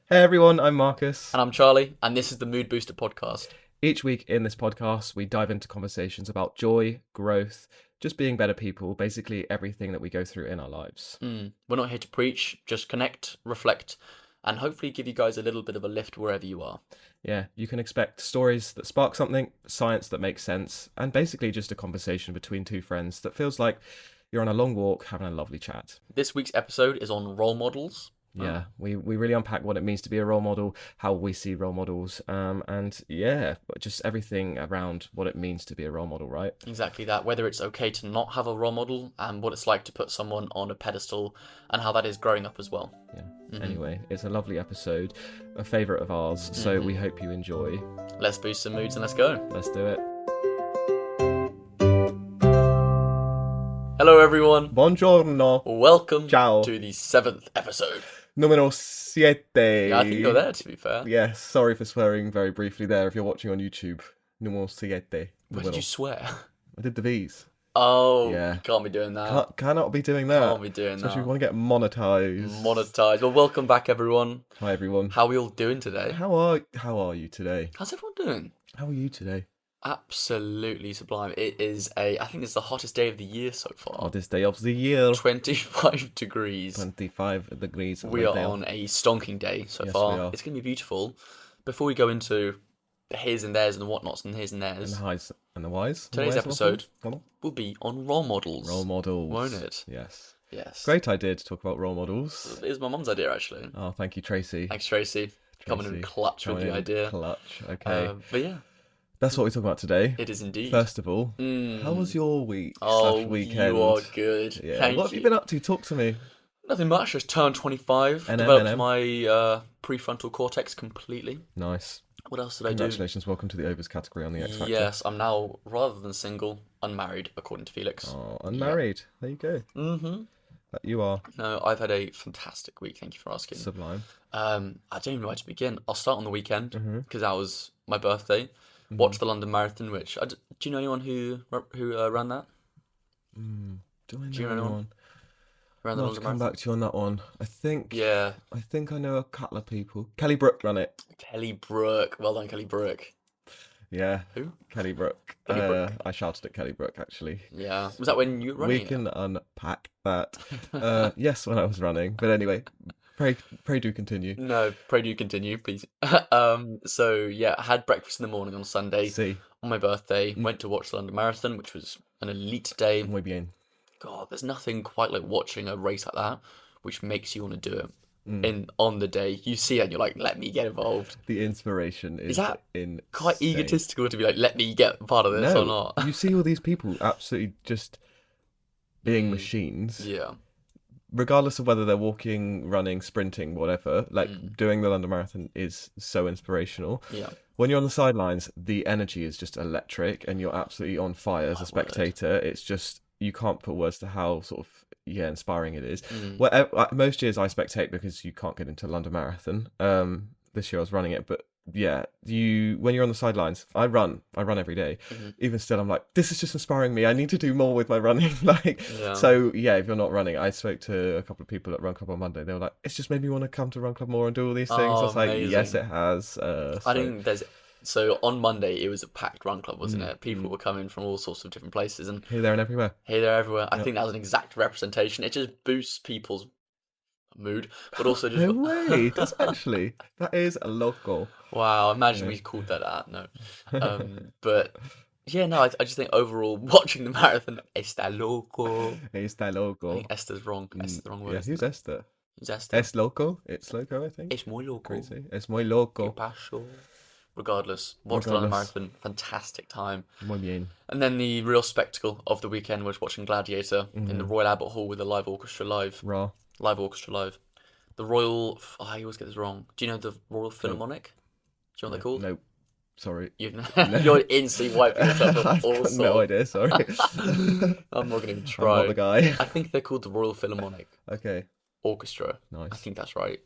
Hey everyone, I'm Marcus. And I'm Charlie, and this is the Mood Booster podcast. Each week in this podcast, we dive into conversations about joy, growth, just being better people, basically everything that we go through in our lives. We're not here to preach, just connect, reflect, and hopefully give you guys a little bit of a lift wherever you are. Yeah, you can expect stories that spark something, science that makes sense, and basically just a conversation between two friends that feels like you're on a long walk having a lovely chat. This week's episode is on role models. Yeah, we really unpack what it means to be a role model, how we see role models, and yeah, just everything around what it means to be a role model, right? Exactly that, whether it's okay to not have a role model and what it's like to put someone on a pedestal and how that is growing up as well. Yeah. Anyway, it's a lovely episode, a favourite of ours, so we hope you enjoy. Let's boost some moods and let's go. Let's do it. Hello everyone. Buongiorno. Welcome Ciao. to the 7th episode. Numero siete. Yeah, I think you're there, to be fair. Yes, sorry for swearing very briefly there if you're watching on YouTube. Numero siete. Where did you swear? I did the V's. Oh, Yeah. Can't be doing that. Cannot be doing that. Can't be doing Especially if that. we want to get monetized. Monetized. Well, welcome back, everyone. Hi, everyone. How are we all doing today? How are you today? How's everyone doing? How are you today? Absolutely sublime. It is I think it's the hottest day of the year so far. Hottest day of the year. 25 degrees. 25 degrees. We are on a stonking day so Yes, far. we are. It's going to be beautiful. Before we go into the his and theirs and the whatnots and his and And theirs, the highs and the whys. Today's Whys, episode Come on. will be on role models. Role models. Won't it? Yes. Yes. Great idea to talk about role models. It was my mum's idea, actually. Oh, thank you, Tracy. Thanks, Tracy. Coming in Tracy, clutch with coming the in idea. Clutch. Okay. But yeah, That's what we're talking about today. it is indeed. First of all, how was your week Oh, slash weekend? you are good. Yeah. Thank What have you. you been up to? Talk to me. Nothing much. Just turned 25. NM, Developed NM. my prefrontal cortex completely. Nice. What else did I do? Congratulations. Welcome to the overs category on the X Factor. Yes, I'm now, rather than single, unmarried, according to Felix. Oh, unmarried. There you go. Mm-hmm. You are No, I've had a fantastic week. Thank you for asking. sublime. I don't even know where to begin. I'll start on the weekend Mm-hmm. because that was my birthday. Watched the London Marathon, which do you know anyone who ran that? Do I know you know anyone? anyone? Ran the I'll have to London come Marathon. back to you on that one. I think Yeah, I know a couple of people. Kelly Brook ran it. Kelly Brook. Well done, Kelly Brook. Yeah. Who? Kelly Brook. Kelly Brook. I shouted at Kelly Brook actually. Yeah, was that when you were running? We can unpack that. Yes, when I was running. But anyway, pray do continue. No, pray do continue, please. So yeah, I had breakfast in the morning on Sunday See, on my birthday. Went to watch the London Marathon, which was an elite day. muy bien. God, there's nothing quite like watching a race like that, which makes you want to do it. On the day, you see it and you're like, let me get involved. The inspiration is that insane. Quite egotistical to be like, let me get part of this or not. You see all these people absolutely just being machines, Yeah, regardless of whether they're walking, running, sprinting, whatever. Like doing the London Marathon is so inspirational. yeah. When you're on the sidelines, the energy is just electric, and you're absolutely on fire as a spectator. It's just you can't put words to how sort of inspiring it is. Well, most years I spectate because you can't get into London Marathon. This year I was running it, but yeah, when you're on the sidelines, I run every day. Even still, I'm like, this is just inspiring me. I need to do more with my running. So yeah, if you're not running, I spoke to a couple of people at Run Club on Monday. They were like, it's just made me want to come to Run Club more and do all these things. I was like, amazing. yes, it has. I think so on Monday it was a packed run club, wasn't it? People were coming from all sorts of different places and here, there, and everywhere. here, there, everywhere. I think that was an exact representation. It just boosts people's mood, but also just No way. That is a local. wow. Imagine we called that. No, but yeah, no. I just think overall watching the marathon, está loco. Está I loco. think Esther's wrong. Esther's the wrong word. Yeah, who's Esther? Who's Esther? Es loco. It's loco, I think. Es muy loco. Crazy. Es muy loco. ¿Qué pasó? Regardless, watched the London Marathon. Fantastic time. Muy bien. And then the real spectacle of the weekend was watching Gladiator in the Royal Albert Hall with the live orchestra live. Raw. Live orchestra live. The Royal... I always get this wrong. Do you know the Royal Philharmonic? Do you know what they're called? No. Sorry. You're instantly wiping yourself off I've all got sorts. no idea, sorry. I'm not going to even I'm try. not the guy. I think they're called the Royal Philharmonic Okay. Orchestra. Nice. I think that's right.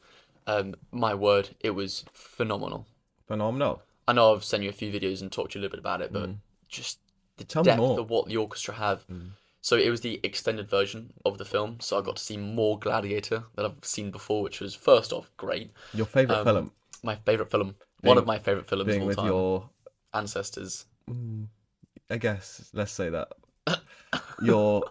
My word, it was phenomenal. Phenomenal. I know I've sent you a few videos and talked to you a little bit about it, but just the Tell me depth more. of what the orchestra have. So it was the extended version of the film, so I got to see more Gladiator than I've seen before, which was first off great. Your favourite film? My favourite film, one of my favourite films of Being all with time. your ancestors. I guess let's say that your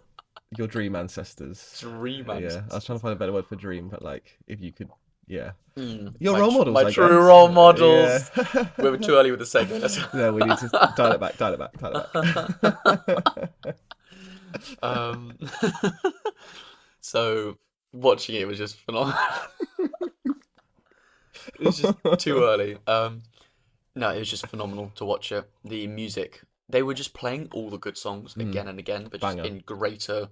dream ancestors. Dream Yeah, ancestors. I was trying to find a better word for dream, but like if you could, yeah. Your Your role models, my I true guess. role models. Yeah. We were too early with the segment. No, we need to dial it back. So watching it was just phenomenal. It was just too early. No, it was just phenomenal to watch it. The music, they were just playing all the good songs again and again, but just Banger. in greater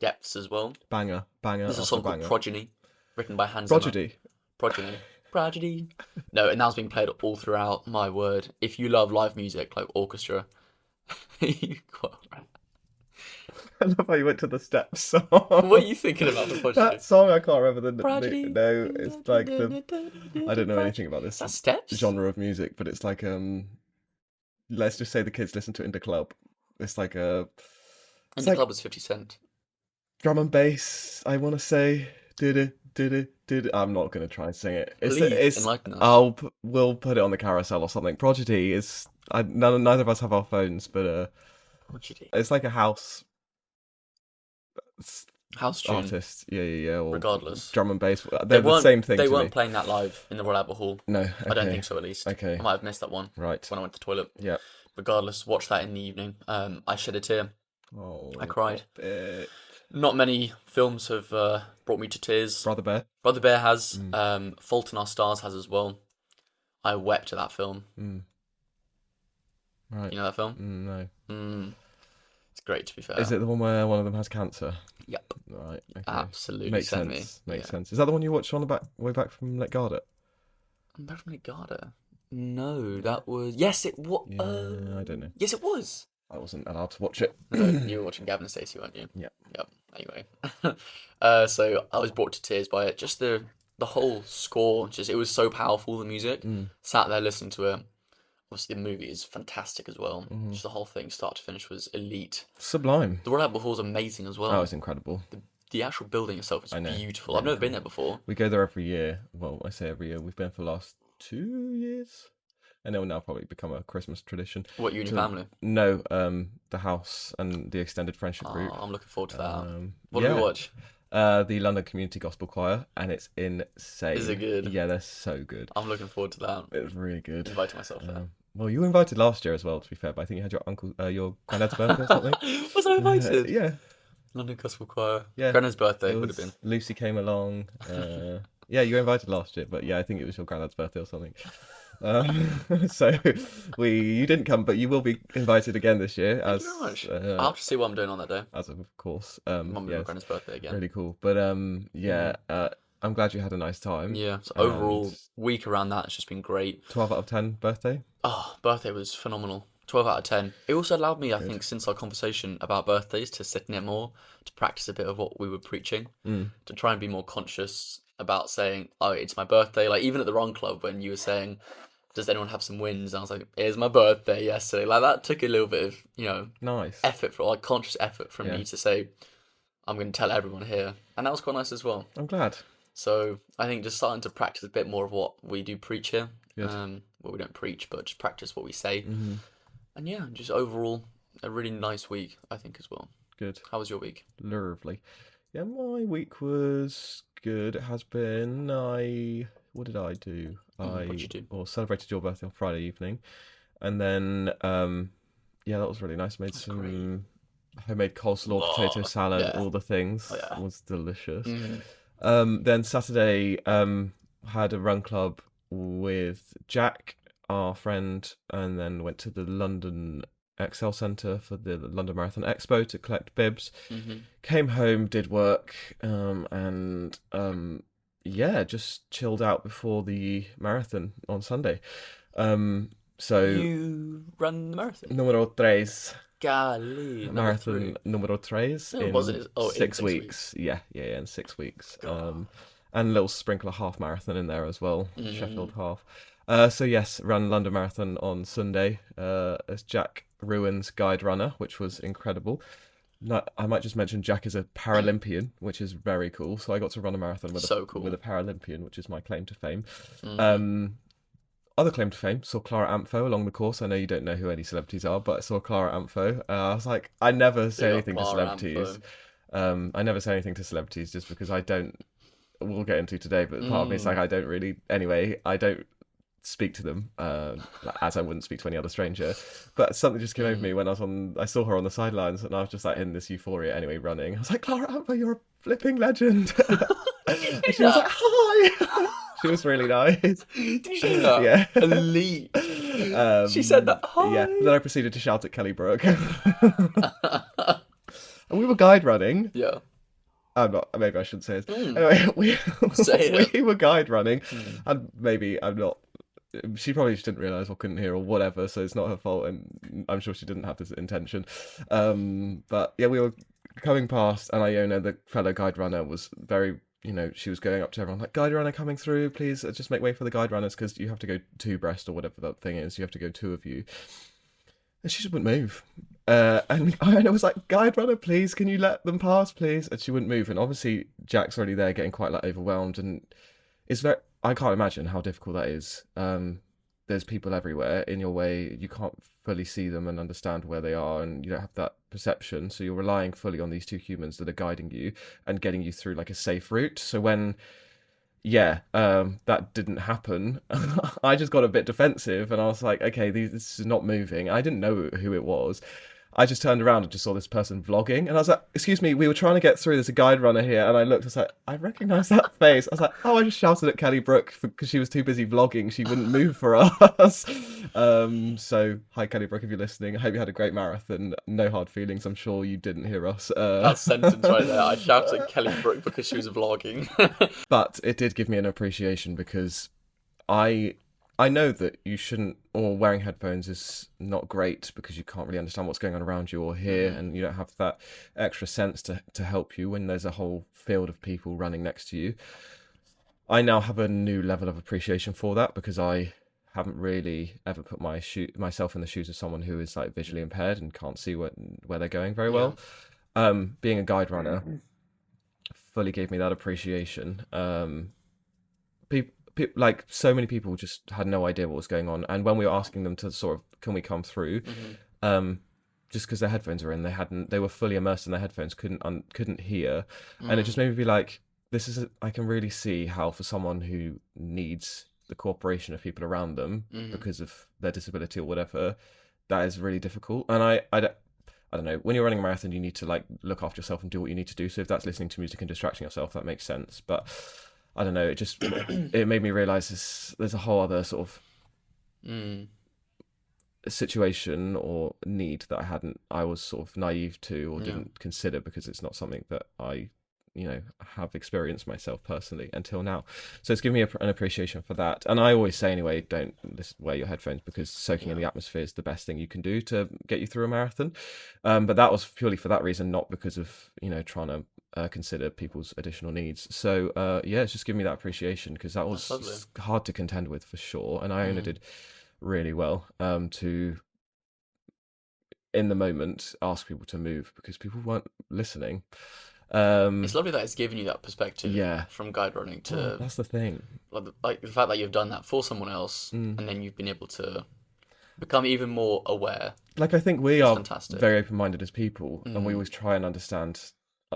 depths as well. Banger. There's a after song called banger. Progeny, written by Hans Zimmer. Progeny. No, and that was being played all throughout. My word, if you love live music like orchestra, you got. I love how you went to the steps song. What are you thinking about the Progeny? That song, I can't remember the Progeny. no, it's like the I don't know anything about this That's steps? genre of music, but it's like let's just say the kids listen to it in the club. It's like a In the club was 50 Cent. Drum and bass, I want to say. Did I'm not going to try and sing it. Please, enlighten us. We'll put it on the carousel or something. Prodigy is neither of us have our phones, but Progeny. it's like a house tune. artist. Yeah. Or Regardless. drum and bass. They're the same thing. They weren't playing that live in the Royal Albert Hall. No, okay. I don't think so, at least. Okay. I might have missed that one. Right. When I went to the toilet. Yeah. Regardless, watch that in the evening. I shed a tear. Oh, I cried. Not many films have brought me to tears. Brother Bear. Brother Bear has. Fault in Our Stars has as well. I wept at that film. Right. You know that film? No. It's great, to be fair. Is it the one where one of them has cancer? Yep. Right. Okay. Absolutely. Makes sense. Makes sense. Is that the one you watched on the way back from Let Garda? Back from Garda? No, that was. Yes, it was. Yeah, I don't know. Yes, it was. I wasn't allowed to watch it. You were watching Gavin and Stacey, weren't you? Yeah. Yep. Anyway, so I was brought to tears by it. Just the whole score. Just it was so powerful. The music. Sat there listening to it. Obviously, the movie is fantastic as well. Just the whole thing, start to finish, was elite. Sublime. The Royal Albert Hall is amazing as well. Oh, it's incredible. The actual building itself is beautiful. I've never been there before. We go there every year. Well, I say every year. We've been for the last 2 years. And it will now probably become a Christmas tradition. What, you and your family? No, the house and the extended friendship group. I'm looking forward to that. What do we watch? The London Community Gospel Choir, and it's insane. Is it good? Yeah, they're so good. I'm looking forward to that. It's really good. Invited myself there. Well, you were invited last year as well, to be fair, but I think you had your granddad's birthday or something. Was I invited? Yeah. London Gospel Choir. Yeah. Granddad's birthday would have been. Lucy came along. Yeah, you were invited last year, but yeah, I think it was your granddad's birthday or something. So you didn't come, but you will be invited again this year. Thank you very much. I'll have to see what I'm doing on that day. As of course. Mum and Granny's birthday again. Really cool. But I'm glad you had a nice time. Yeah. So overall, week around that has just been great. 12 out of 10 birthday. Oh, birthday was phenomenal. 12 out of 10. It also allowed me, I think, since our conversation about birthdays, to sit in it more, to practice a bit of what we were preaching, to try and be more conscious about saying, oh, it's my birthday. Like, even at the Run Club, when you were saying, does anyone have some wins? And I was like, it's my birthday yesterday. Like, that took a little bit of, nice effort, conscious effort from me to say, I'm going to tell everyone here. And that was quite nice as well. I'm glad. So I think just starting to practice a bit more of what we do preach here. Good. Well, we don't preach, but just practice what we say. And yeah, just overall, a really nice week, I think, as well. Good. How was your week? Lovely. Yeah, my week was good. It has been. What did I do? What did you do? Well, celebrated your birthday on Friday evening. And then, yeah, that was really nice. Made some homemade coleslaw, potato salad, all the things. Oh, yeah. It was delicious. Then Saturday, had a run club with Jack, our friend, and then went to the London Excel Centre for the London Marathon Expo to collect bibs. Came home, did work, and yeah, just chilled out before the marathon on Sunday. So you run the marathon? Número 3. Golly, Marathon número 3 in was it? Oh, 6 weeks. Yeah, in 6 weeks. And a little sprinkle of half marathon in there as well, Sheffield half. So yes, ran London Marathon on Sunday as Jack Ruin's guide runner, which was incredible. I might just mention Jack is a Paralympian, which is very cool. So I got to run a marathon with So cool. with a Paralympian, which is my claim to fame. Mhm. Other claim to fame, saw Clara Amfo along the course. I know you don't know who any celebrities are, but I saw Clara Amfo. I was like, I never say Big up anything to Clara celebrities. Amfo. I never say anything to celebrities just because I don't. We'll get into today, but part of me is like, I don't really. Anyway, I don't speak to them as I wouldn't speak to any other stranger. But something just came over me when I saw her on the sidelines, and I was just like in this euphoria anyway, running. I was like, Clara Amfo, you're a flipping legend. And she was like, hi. She was really nice. Did you say that? Yeah. Elite. She said that. Hi. Yeah. Then I proceeded to shout at Kelly Brook. And we were guide running. Yeah. I'm not. Maybe I shouldn't say this. Anyway, we were guide running, and maybe I'm not. She probably just didn't realise or couldn't hear or whatever, so it's not her fault, and I'm sure she didn't have this intention. But yeah, we were coming past, and Iona, the fellow guide runner, was very. She was going up to everyone like, guide runner coming through, please just make way for the guide runners because you have to go two breast or whatever that thing is. You have to go two of you. And she just wouldn't move. And Iona was like, guide runner, please, can you let them pass, please? And she wouldn't move. And obviously Jack's already there getting quite like overwhelmed. And I can't imagine how difficult that is. There's people everywhere in your way. You can't fully see them and understand where they are, and you don't have that perception. So you're relying fully on these two humans that are guiding you and getting you through like a safe route. So when, that didn't happen, I just got a bit defensive, and I was like, okay, this is not moving. I didn't know who it was. I just turned around and just saw this person vlogging, and I was like, excuse me, we were trying to get through, there's a guide runner here. And I looked, I was like, I recognise that face. I was like, oh, I just shouted at Kelly Brook because she was too busy vlogging. She wouldn't move for us. So hi Kelly Brook, if you're listening, I hope you had a great marathon. No hard feelings, I'm sure you didn't hear us. That sentence right there, I shouted at Kelly Brook because she was vlogging. But it did give me an appreciation because I know that you shouldn't, or wearing headphones is not great because you can't really understand what's going on around you or hear, and you don't have that extra sense to help you when there's a whole field of people running next to you. I now have a new level of appreciation for that because I haven't really ever put myself in the shoes of someone who is like visually impaired and can't see where they're going very well. Being a guide runner fully gave me that appreciation. People, like so many people just had no idea what was going on, and when we were asking them to sort of, can we come through, just because their headphones were in, they were fully immersed in their headphones, couldn't hear, and it just made me be like, I can really see how for someone who needs the cooperation of people around them because of their disability or whatever, that is really difficult. And I don't know, when you're running a marathon, you need to like look after yourself and do what you need to do. So if that's listening to music and distracting yourself, that makes sense. But I don't know, it made me realise there's a whole other sort of situation or need that I was sort of naive to or didn't consider because it's not something that I, have experienced myself personally until now. So it's given me an appreciation for that. And I always say anyway, don't wear your headphones because soaking in the atmosphere is the best thing you can do to get you through a marathon. But that was purely for that reason, not because of, trying to consider people's additional needs. So it's just given me that appreciation because that was hard to contend with for sure, and I only did really well to in the moment ask people to move because people weren't listening. It's lovely that it's given you that perspective from guide running to that's the thing, like the fact that you've done that for someone else and then you've been able to become even more aware. Like I think we are very open-minded as people and we always try and understand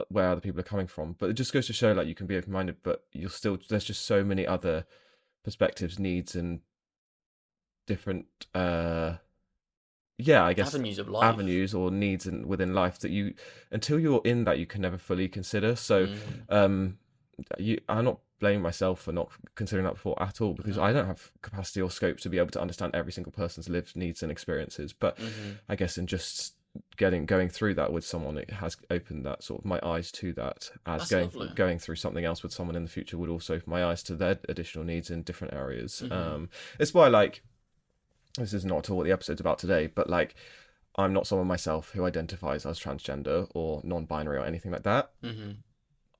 where other people are coming from, but it just goes to show like you can be open-minded but there's just so many other perspectives, needs and different I guess avenues or needs within life that you, until you're in that, you can never fully consider. So I'm not blaming myself for not considering that before at all because I don't have capacity or scope to be able to understand every single person's lived needs and experiences, but I guess in just going through that with someone, it has opened that sort of my eyes to that, as going through something else with someone in the future would also open my eyes to their additional needs in different areas. It's why, like, this is not at all what the episode's about today, but like, I'm not someone myself who identifies as transgender or non-binary or anything like that.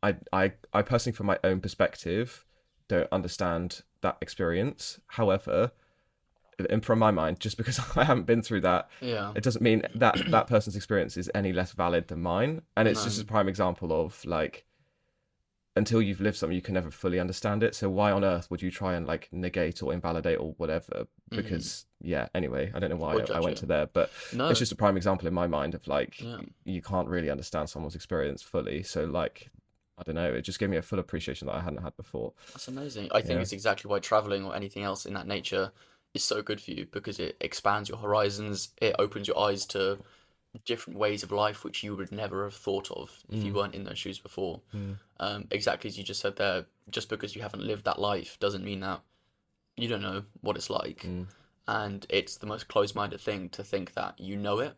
I personally, from my own perspective, don't understand that experience. However, and from my mind, just because I haven't been through that, it doesn't mean that that person's experience is any less valid than mine. And it's just a prime example of like, until you've lived something, you can never fully understand it. So why on earth would you try and like negate or invalidate or whatever? Because anyway, I don't know why I went to there, but it's just a prime example in my mind of like, you can't really understand someone's experience fully. So like, I don't know, it just gave me a full appreciation that I hadn't had before. That's amazing. I think it's exactly why traveling or anything else in that nature is so good for you, because it expands your horizons. It opens your eyes to different ways of life which you would never have thought of if you weren't in those shoes before. Exactly as you just said there, just because you haven't lived that life doesn't mean that you don't know what it's like. And it's the most closed-minded thing to think that you know it,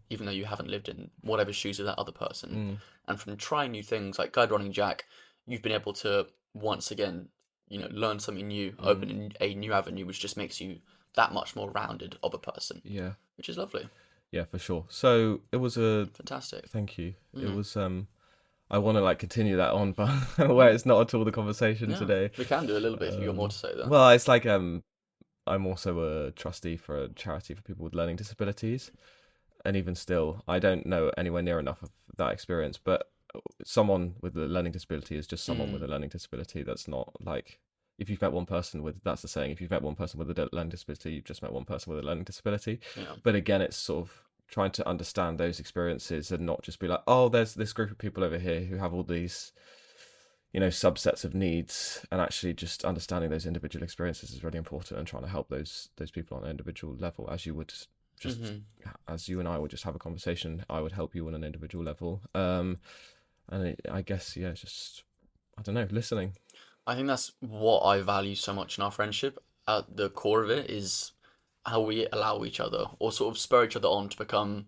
even though you haven't lived in whatever shoes of that other person. And from trying new things like guide running Jack, you've been able to once again, learn something new, open a new avenue, which just makes you that much more rounded of a person. Yeah, which is lovely. Yeah, for sure. So it was fantastic. Thank you. It was I want to like continue that on, but where it's not at all the conversation today. We can do a little bit if you got more to say there. Well, it's like I'm also a trustee for a charity for people with learning disabilities, and even still, I don't know anywhere near enough of that experience. But someone with a learning disability is just someone with a learning disability. That's not like, if you've met one person with, that's the saying, if you've met one person with a learning disability, you've just met one person with a learning disability. But again, it's sort of trying to understand those experiences and not just be like, oh, there's this group of people over here who have all these, subsets of needs, and actually just understanding those individual experiences is really important, and trying to help those people on an individual level, as you would just as you and I would just have a conversation, I would help you on an individual level. I guess, just, I don't know, listening. I think that's what I value so much in our friendship. At the core of it is how we allow each other, or sort of spur each other on to become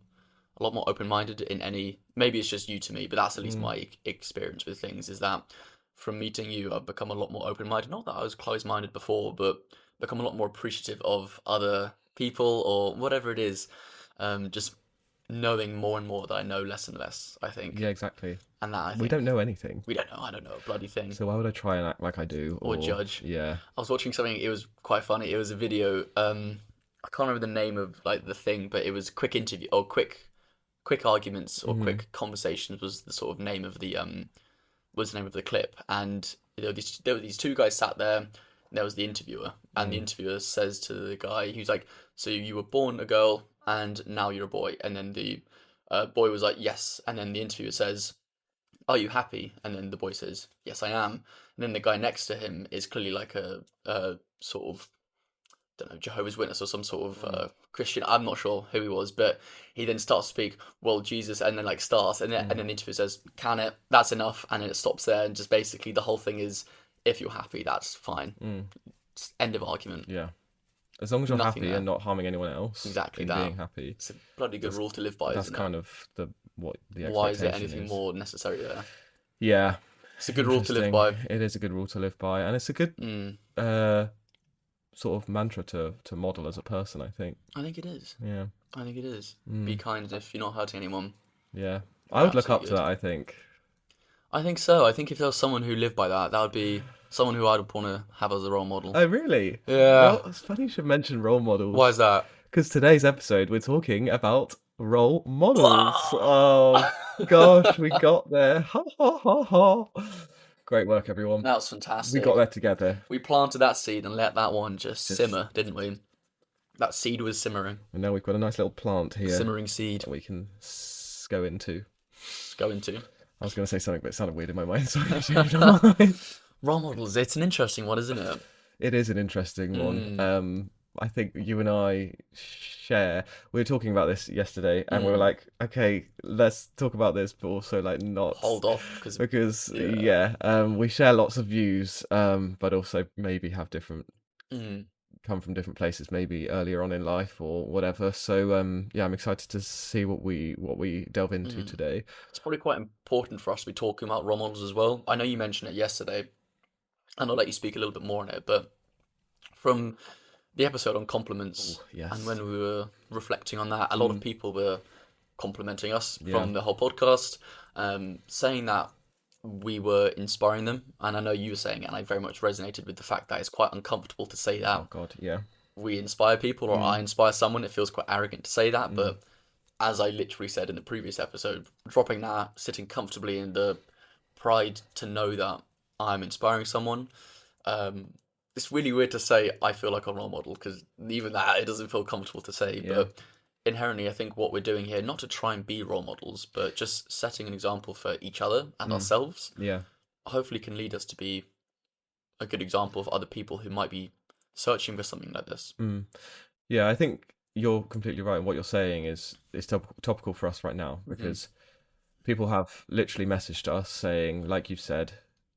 a lot more open-minded in any, maybe it's just you to me, but that's at least my experience with things, is that from meeting you, I've become a lot more open-minded. Not that I was closed-minded before, but become a lot more appreciative of other people or whatever it is. Just knowing more and more that I know less and less, I think. Yeah, exactly. And that I think we don't know anything. We don't know. I don't know a bloody thing. So why would I try and act like I do? Or judge. Yeah. I was watching something, it was quite funny. It was a video, I can't remember the name of like the thing, but it was quick interview or quick arguments or quick conversations was the sort of name of the clip. And there were these two guys sat there, and there was the interviewer, and the interviewer says to the guy, he was like, so you were born a girl and now you're a boy. And then the boy was like, yes. And then the interviewer says, are you happy? And then the boy says, yes, I am. And then the guy next to him is clearly like a sort of, don't know, Jehovah's Witness or some sort of Christian. I'm not sure who he was, but he then starts to speak, well, Jesus, and then like starts, and then the interviewer says, can it? That's enough. And then it stops there, and just basically the whole thing is, if you're happy, that's fine. End of argument. Yeah. As long as you're happy and not harming anyone else. Exactly that. Being happy. It's a bloody good rule to live by, that's isn't kind it? of the expectation Why is there anything more necessary there? Yeah. It's a good rule to live by. It is a good rule to live by, and it's a good sort of mantra to model as a person, I think. I think it is. Yeah. I think it is. Be kind if you're not hurting anyone. Yeah. I would look up to that, I think. I think so. I think if there was someone who lived by that, that would be someone who I'd want to have as a role model. Oh, really? Yeah. Well, it's funny you should mention role models. Why is that? Because today's episode, we're talking about role models. Oh, gosh, we got there. Ha, ha, ha, ha. Great work, everyone. That was fantastic. We got there together. We planted that seed and let that one just simmer, didn't we? That seed was simmering. And now we've got a nice little plant here. Simmering seed. That we can go into. Go into. I was going to say something, but it sounded weird in my mind. So role models. It's an interesting one, isn't it? It is an interesting one. I think you and I share. We were talking about this yesterday, and we were like, "Okay, let's talk about this, but also like not hold off because we share lots of views, but also maybe have different, come from different places, maybe earlier on in life or whatever." So I'm excited to see what we delve into today. It's probably quite important for us to be talking about role models as well. I know you mentioned it yesterday, and I'll let you speak a little bit more on it, but from the episode on compliments, and when we were reflecting on that, a lot of people were complimenting us from the whole podcast, saying that we were inspiring them. And I know you were saying it, and I very much resonated with the fact that it's quite uncomfortable to say that. Oh, God, yeah. we inspire people or I inspire someone, it feels quite arrogant to say that. But as I literally said in the previous episode, dropping that, sitting comfortably in the pride to know that I'm inspiring someone. It's really weird to say I feel like a role model, because even that, it doesn't feel comfortable to say. Yeah. But inherently, I think what we're doing here, not to try and be role models, but just setting an example for each other and ourselves, hopefully can lead us to be a good example of other people who might be searching for something like this. Yeah, I think you're completely right. What you're saying is topical for us right now, because people have literally messaged us saying, like you've said,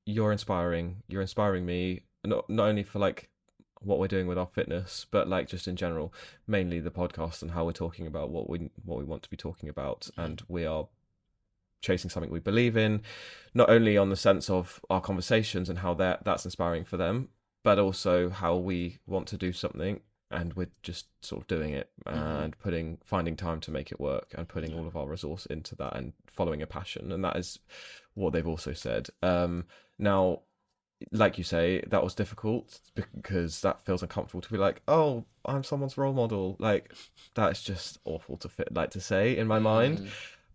you're inspiring me, not only for like what we're doing with our fitness, but like just in general, mainly the podcast and how we're talking about what we want to be talking about, and we are chasing something we believe in, not only on the sense of our conversations and how that's inspiring for them, but also how we want to do something, and we're just sort of doing it and finding time to make it work and putting all of our resource into that and following a passion. And that is what they've also said. Now, like you say, that was difficult because that feels uncomfortable to be like, oh, I'm someone's role model. Like, that's just awful to say in my mind.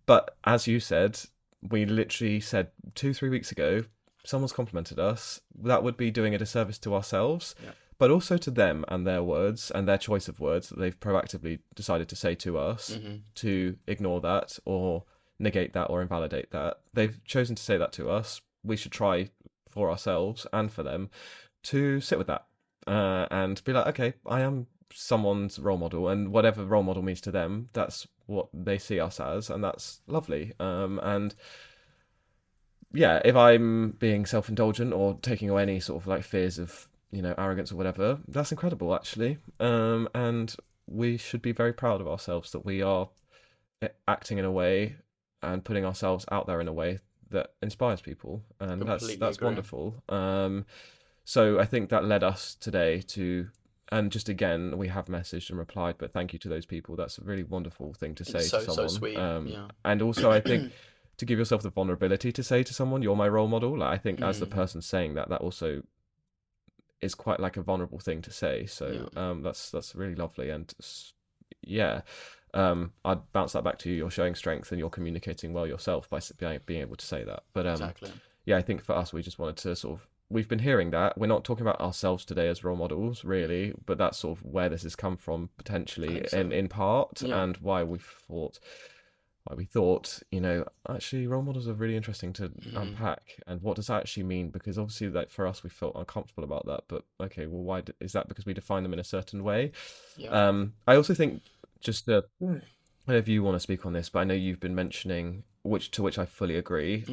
But as you said, we literally said 2-3 weeks ago, someone's complimented us. That would be doing a disservice to ourselves, but also to them and their words and their choice of words that they've proactively decided to say to us. To ignore that or negate that or invalidate that. They've chosen to say that to us. We should try for ourselves and for them to sit with that and be like, okay, I am someone's role model, and whatever role model means to them, that's what they see us as, and that's lovely. And yeah, if I'm being self-indulgent or taking away any sort of like fears of, arrogance or whatever, that's incredible actually. And we should be very proud of ourselves that we are acting in a way and putting ourselves out there in a way that inspires people, and that's wonderful. So I think that led us today to, and just again, we have messaged and replied, but thank you to those people. That's a really wonderful thing to say to someone. So sweet. And also, I think to give yourself the vulnerability to say to someone, "You're my role model." Like, I think as the person saying that also is quite like a vulnerable thing to say. So that's really lovely, and I'd bounce that back to you. You're showing strength and you're communicating well yourself by being able to say that. But exactly. I think for us, we just wanted to sort of, we've been hearing that. We're not talking about ourselves today as role models, really, but that's sort of where this has come from potentially in part, and why we thought, actually role models are really interesting to unpack, and what does that actually mean? Because obviously, like for us, we felt uncomfortable about that. But okay, well, why is that? Because we define them in a certain way. I also think, just I don't know if you want to speak on this, but I know you've been mentioning, which I fully agree,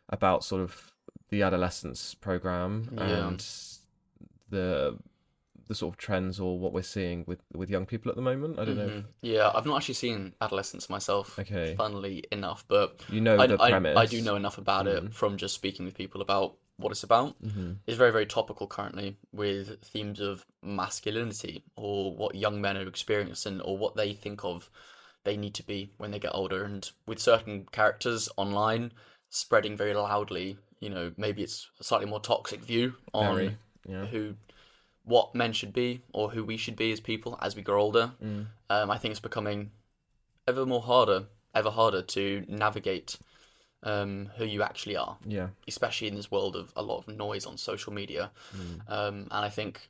about sort of the adolescence program and the sort of trends or what we're seeing with young people at the moment. I don't know. I've not actually seen adolescence myself, funnily enough, but the premise. I do know enough about it from just speaking with people about what it's about. It's very, very topical currently, with themes of masculinity, or what young men are experiencing, or what they think of they need to be when they get older, and with certain characters online spreading very loudly, maybe it's a slightly more toxic view on what men should be, or who we should be as people as we grow older. I think it's becoming ever harder to navigate who you actually are, especially in this world of a lot of noise on social media. And I think,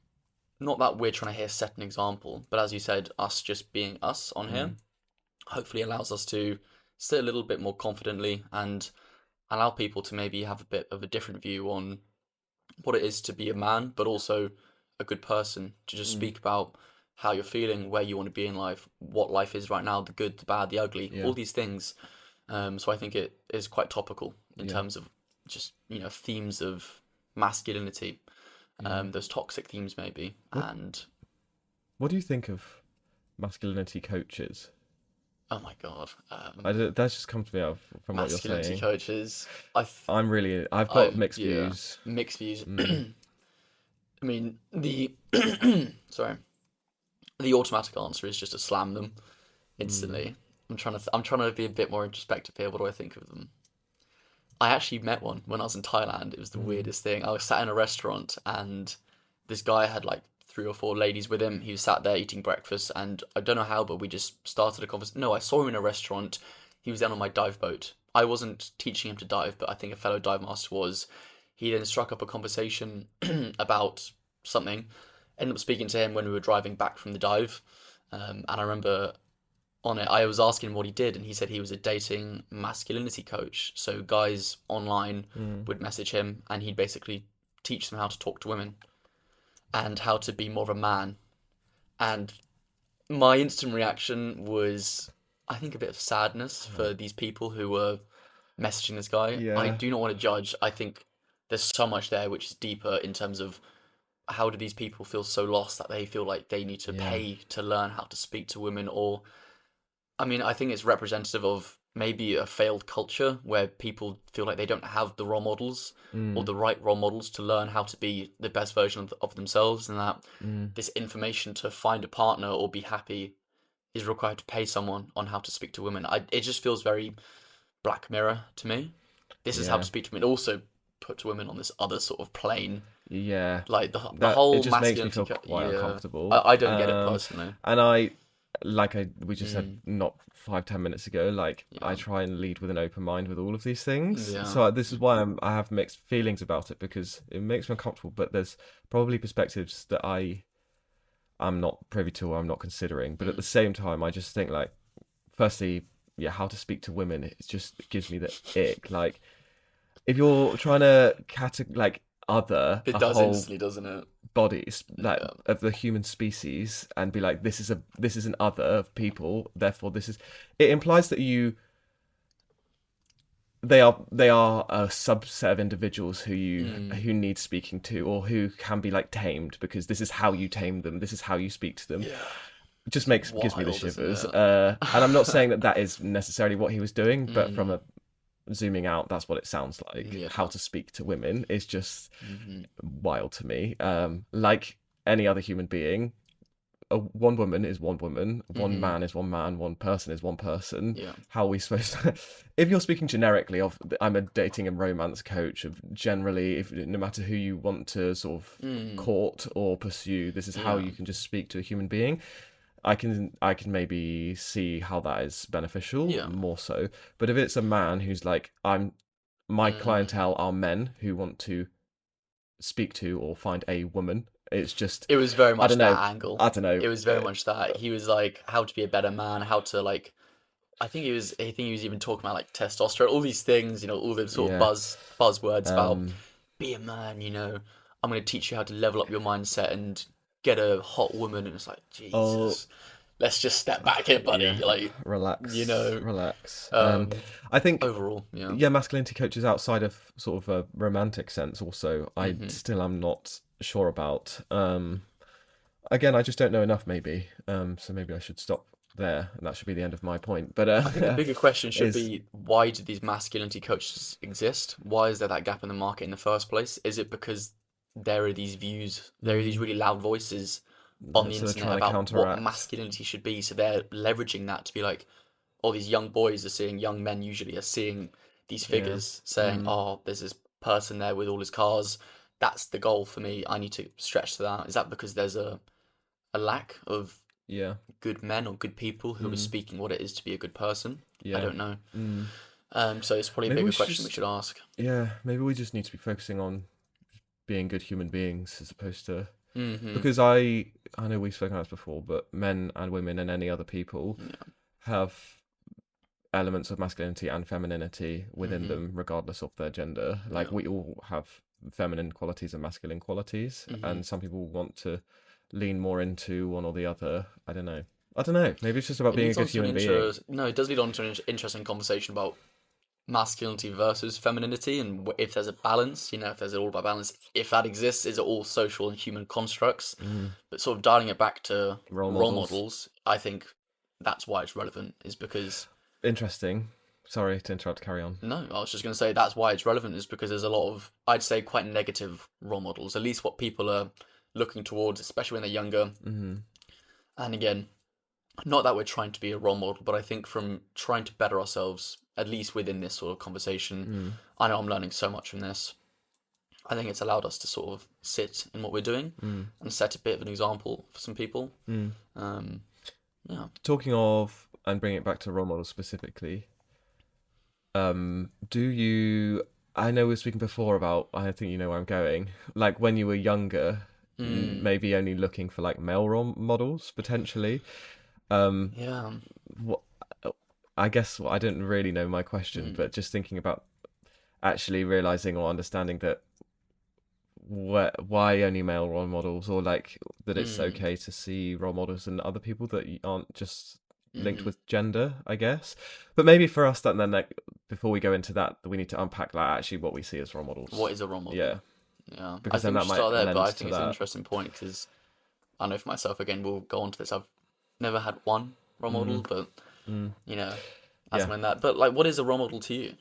not that we're trying to set an example, but as you said, us just being us on here hopefully allows us to sit a little bit more confidently and allow people to maybe have a bit of a different view on what it is to be a man, but also a good person, to just speak about how you're feeling, where you want to be in life, what life is right now, the good, the bad, the ugly, all these things. So I think it is quite topical in terms of just, themes of masculinity, those toxic themes maybe. What do you think of masculinity coaches? Oh my God. That's just come to me from what you're saying. Masculinity coaches. I've got mixed views. Mixed views. I mean, the automatic answer is just to slam them instantly. I'm trying to be a bit more introspective here. What do I think of them? I actually met one when I was in Thailand. It was the weirdest thing. I was sat in a restaurant and this guy had like 3 or 4 ladies with him. He was sat there eating breakfast, and I don't know how, but we just started a conversation. No, I saw him in a restaurant. He was down on my dive boat. I wasn't teaching him to dive, but I think a fellow dive master was. He then struck up a conversation about something. Ended up speaking to him when we were driving back from the dive. And I remember on it, I was asking him what he did, and he said he was a dating masculinity coach. So guys online would message him, and he'd basically teach them how to talk to women and how to be more of a man. And my instant reaction was, I think, a bit of sadness for these people who were messaging this guy. Yeah. I do not want to judge. I think there's so much there which is deeper in terms of how do these people feel so lost that they feel like they need to pay to learn how to speak to women. Or, I mean, I think it's representative of maybe a failed culture where people feel like they don't have the role models or the right role models to learn how to be the best version of themselves, and that this information to find a partner or be happy is required to pay someone on how to speak to women. It just feels very Black Mirror to me. This is how to speak to women. Also put to women on this other sort of plane. Yeah. Like the whole it just makes me masculinity. feel quite uncomfortable. I don't get it personally. And we just said not 5-10 minutes ago, I try and lead with an open mind with all of these things. Yeah. So this is why I have mixed feelings about it, because it makes me uncomfortable, but there's probably perspectives that I'm not privy to or I'm not considering. But at the same time, I just think, firstly, how to speak to women, it just gives me the ick. Like, if you're trying to other It does instantly, doesn't it? Bodies of the human species and be like, this is an other of people, therefore it implies that they are a subset of individuals who need speaking to, or who can be tamed, because this is how you tame them, this is how you speak to them. It just gives me the shivers. And I'm not saying that is necessarily what he was doing, but from a zooming out, that's what it sounds like. How to speak to women is just wild to me. Like any other human being, one woman is one woman, one man is one man, one person is one person. How are we supposed to if you're speaking generically of I'm a dating and romance coach, of generally, if no matter who you want to sort of court or pursue, this is how you can just speak to a human being. I can maybe see how that is beneficial, more so. But if it's a man who's like, my clientele are men who want to speak to or find a woman, it was very much that angle. I don't know. It was very much that. He was like, how to be a better man, how to I think he was even talking about testosterone, all these things, all the sort of buzzwords about be a man, I'm going to teach you how to level up your mindset and get a hot woman. And it's like, Jesus, let's just step back here, buddy. Relax. Relax. I think overall, masculinity coaches outside of sort of a romantic sense also, I still am not sure about. Again, I just don't know enough, maybe. So maybe I should stop there, and that should be the end of my point. But I think the bigger question should be, why do these masculinity coaches exist? Why is there that gap in the market in the first place? Is it because there are these views, there are these really loud voices on the internet about what masculinity should be, so they're leveraging that to be like, all these young boys are seeing, young men usually are seeing these figures saying, there's this person there with all his cars, that's the goal for me, I need to stretch to that. Is that because there's a lack of good men or good people who are speaking what it is to be a good person? I don't know. So it's probably a bigger question we should ask. Maybe we just need to be focusing on being good human beings as opposed to because I know we've spoken about this before, but men and women and any other people have elements of masculinity and femininity within them, regardless of their gender. We all have feminine qualities and masculine qualities, and some people want to lean more into one or the other. I don't know. Maybe it's just about being a good human being. No, it does lead on to an interesting conversation about masculinity versus femininity, and if there's a balance, if there's all about balance, if that exists, is it all social and human constructs? But sort of dialing it back to role models, I think that's why it's relevant, is because... Interesting. Sorry to interrupt, carry on. No, I was just going to say that's why it's relevant, is because there's a lot of, I'd say, quite negative role models, at least what people are looking towards, especially when they're younger. And again, not that we're trying to be a role model, but I think from trying to better ourselves, at least within this sort of conversation, I know I'm learning so much from this. I think it's allowed us to sort of sit in what we're doing and set a bit of an example for some people. Yeah. Talking of, and bringing it back to role models specifically, do you, I know we were speaking before about, I think you know where I'm going, like when you were younger, maybe only looking for like male role models potentially. Yeah. What, I guess I didn't really know my question, but just thinking about actually realizing or understanding that why only male role models, or like that it's okay to see role models in other people that aren't just linked with gender, I guess. But maybe for us, that then, like, before we go into that, we need to unpack like actually what we see as role models. What is a role model? Yeah. Because I think we should start there, but I think it's an interesting point because I know for myself, again, we'll go on to this. I've never had one role model, but you know, as when that. But like, what is a role model to you?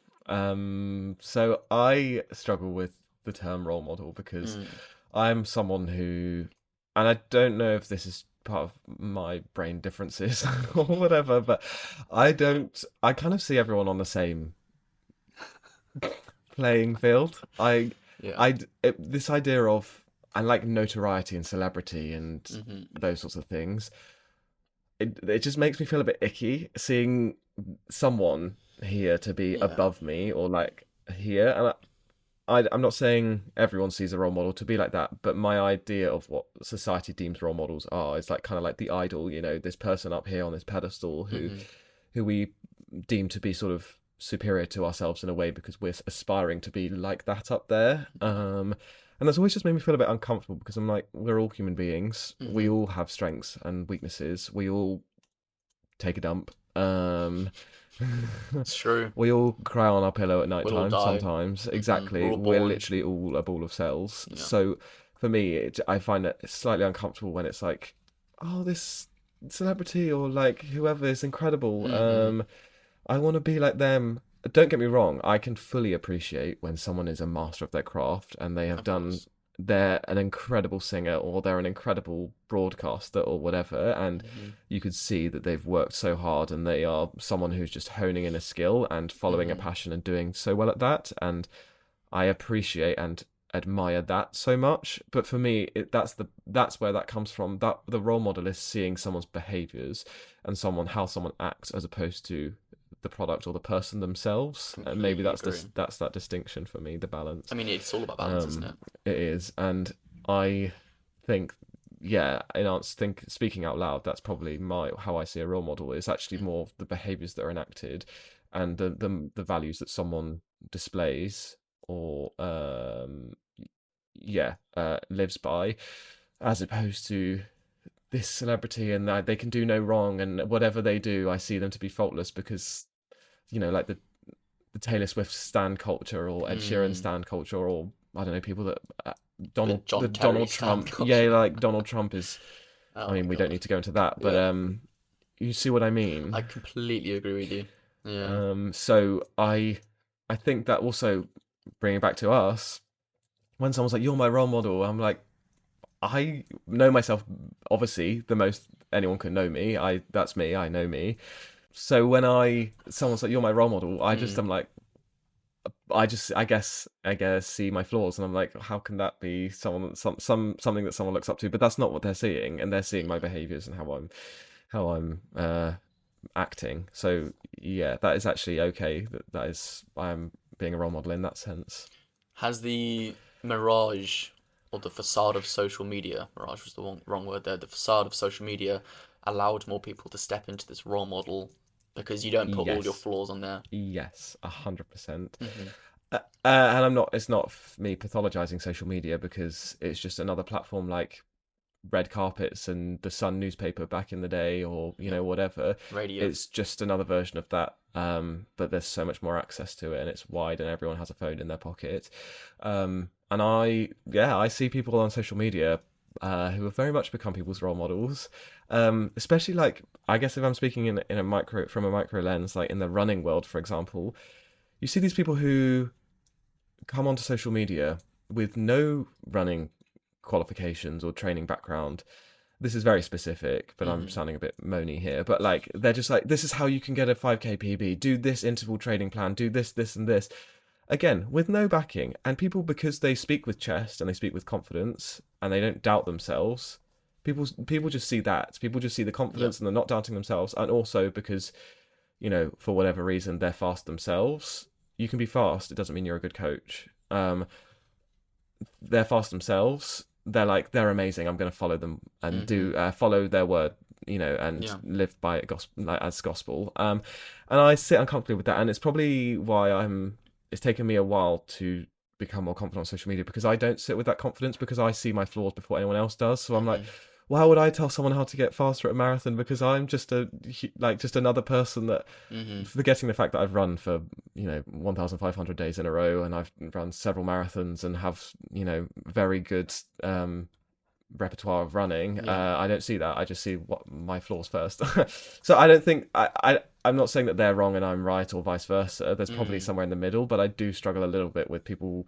So I struggle with the term role model because I'm someone who, and I don't know if this is part of my brain differences or whatever, but I kind of see everyone on the same playing field. This idea of, I like notoriety and celebrity and those sorts of things. It just makes me feel a bit icky seeing someone here to be above me or like here, and I'm not saying everyone sees a role model to be like that, but my idea of what society deems role models are is like kind of like the idol, you know, this person up here on this pedestal who we deem to be sort of superior to ourselves in a way because we're aspiring to be like that up there. And that's always just made me feel a bit uncomfortable because I'm like, we're all human beings. We all have strengths and weaknesses. We all take a dump. It's true. We all cry on our pillow at night time sometimes. Exactly. We're literally all a ball of cells. Yeah. So for me, I find it slightly uncomfortable when it's like, oh, this celebrity or like whoever is incredible. I want to be like them. Don't get me wrong. I can fully appreciate when someone is a master of their craft and they have they're an incredible singer or they're an incredible broadcaster or whatever, and you could see that they've worked so hard and they are someone who's just honing in a skill and following a passion and doing so well at that, and I appreciate and admire that so much. But for me, that's where that comes from. That the role model is seeing someone's behaviors and how someone acts as opposed to the product or the person themselves. Completely and maybe that's that distinction for me, the balance. I mean, it's all about balance, isn't it? It is, and I think, speaking out loud, that's probably how I see a role model. It's actually more the behaviors that are enacted and the values that someone displays or lives by, as opposed to this celebrity and that they can do no wrong and whatever they do, I see them to be faultless because, you know, like the Taylor Swift stan culture or Ed Sheeran stan culture, or I don't know, people that Donald Trump, like Donald Trump is. I mean, we don't need to go into that, but you see what I mean. I completely agree with you. Yeah. So I think that also bringing it back to us, when someone's like, "You're my role model," I'm like, I know myself, obviously, the most anyone can know me. That's me. I know me. So when someone's like, "You're my role model," I just am like, I guess see my flaws, and I'm like, how can that be something that someone looks up to? But that's not what they're seeing, and they're seeing my behaviors and how I'm acting. So yeah, that is actually okay. That is, I'm being a role model in that sense. Has the mirage or the facade of social media, mirage was the wrong word there, the facade of social media allowed more people to step into this role model because you don't put all your flaws on there? Yes, 100%. And it's not me pathologizing social media because it's just another platform like red carpets and the Sun newspaper back in the day, or, you know, whatever. Radio. It's just another version of that. But there's so much more access to it and it's wide and everyone has a phone in their pocket. And I see people on social media who have very much become people's role models. Especially like, I guess if I'm speaking from a micro lens, like in the running world, for example, you see these people who come onto social media with no running qualifications or training background. This is very specific, but I'm sounding a bit moany here. But like, they're just like, this is how you can get a 5K PB. Do this interval training plan. Do this, this, and this. again, with no backing, and people, because they speak with chest and they speak with confidence and they don't doubt themselves, people just see that. People just see the confidence and they're not doubting themselves, and also because, for whatever reason, they're fast themselves. You can be fast, it doesn't mean you're a good coach. They're fast themselves. They're amazing. I'm going to follow them and follow their word, and live by it as gospel. And I sit uncomfortably with that, and it's probably why it's taken me a while to become more confident on social media, because I don't sit with that confidence, because I see my flaws before anyone else does. So I'm like, well, how would I tell someone how to get faster at a marathon? Because I'm just just another person that, forgetting the fact that I've run for 1,500 days in a row, and I've run several marathons and have very good repertoire of running. I don't see that. I just see what my flaws first. So I don't think I'm not saying that they're wrong and I'm right, or vice versa. There's probably somewhere in the middle, but I do struggle a little bit with people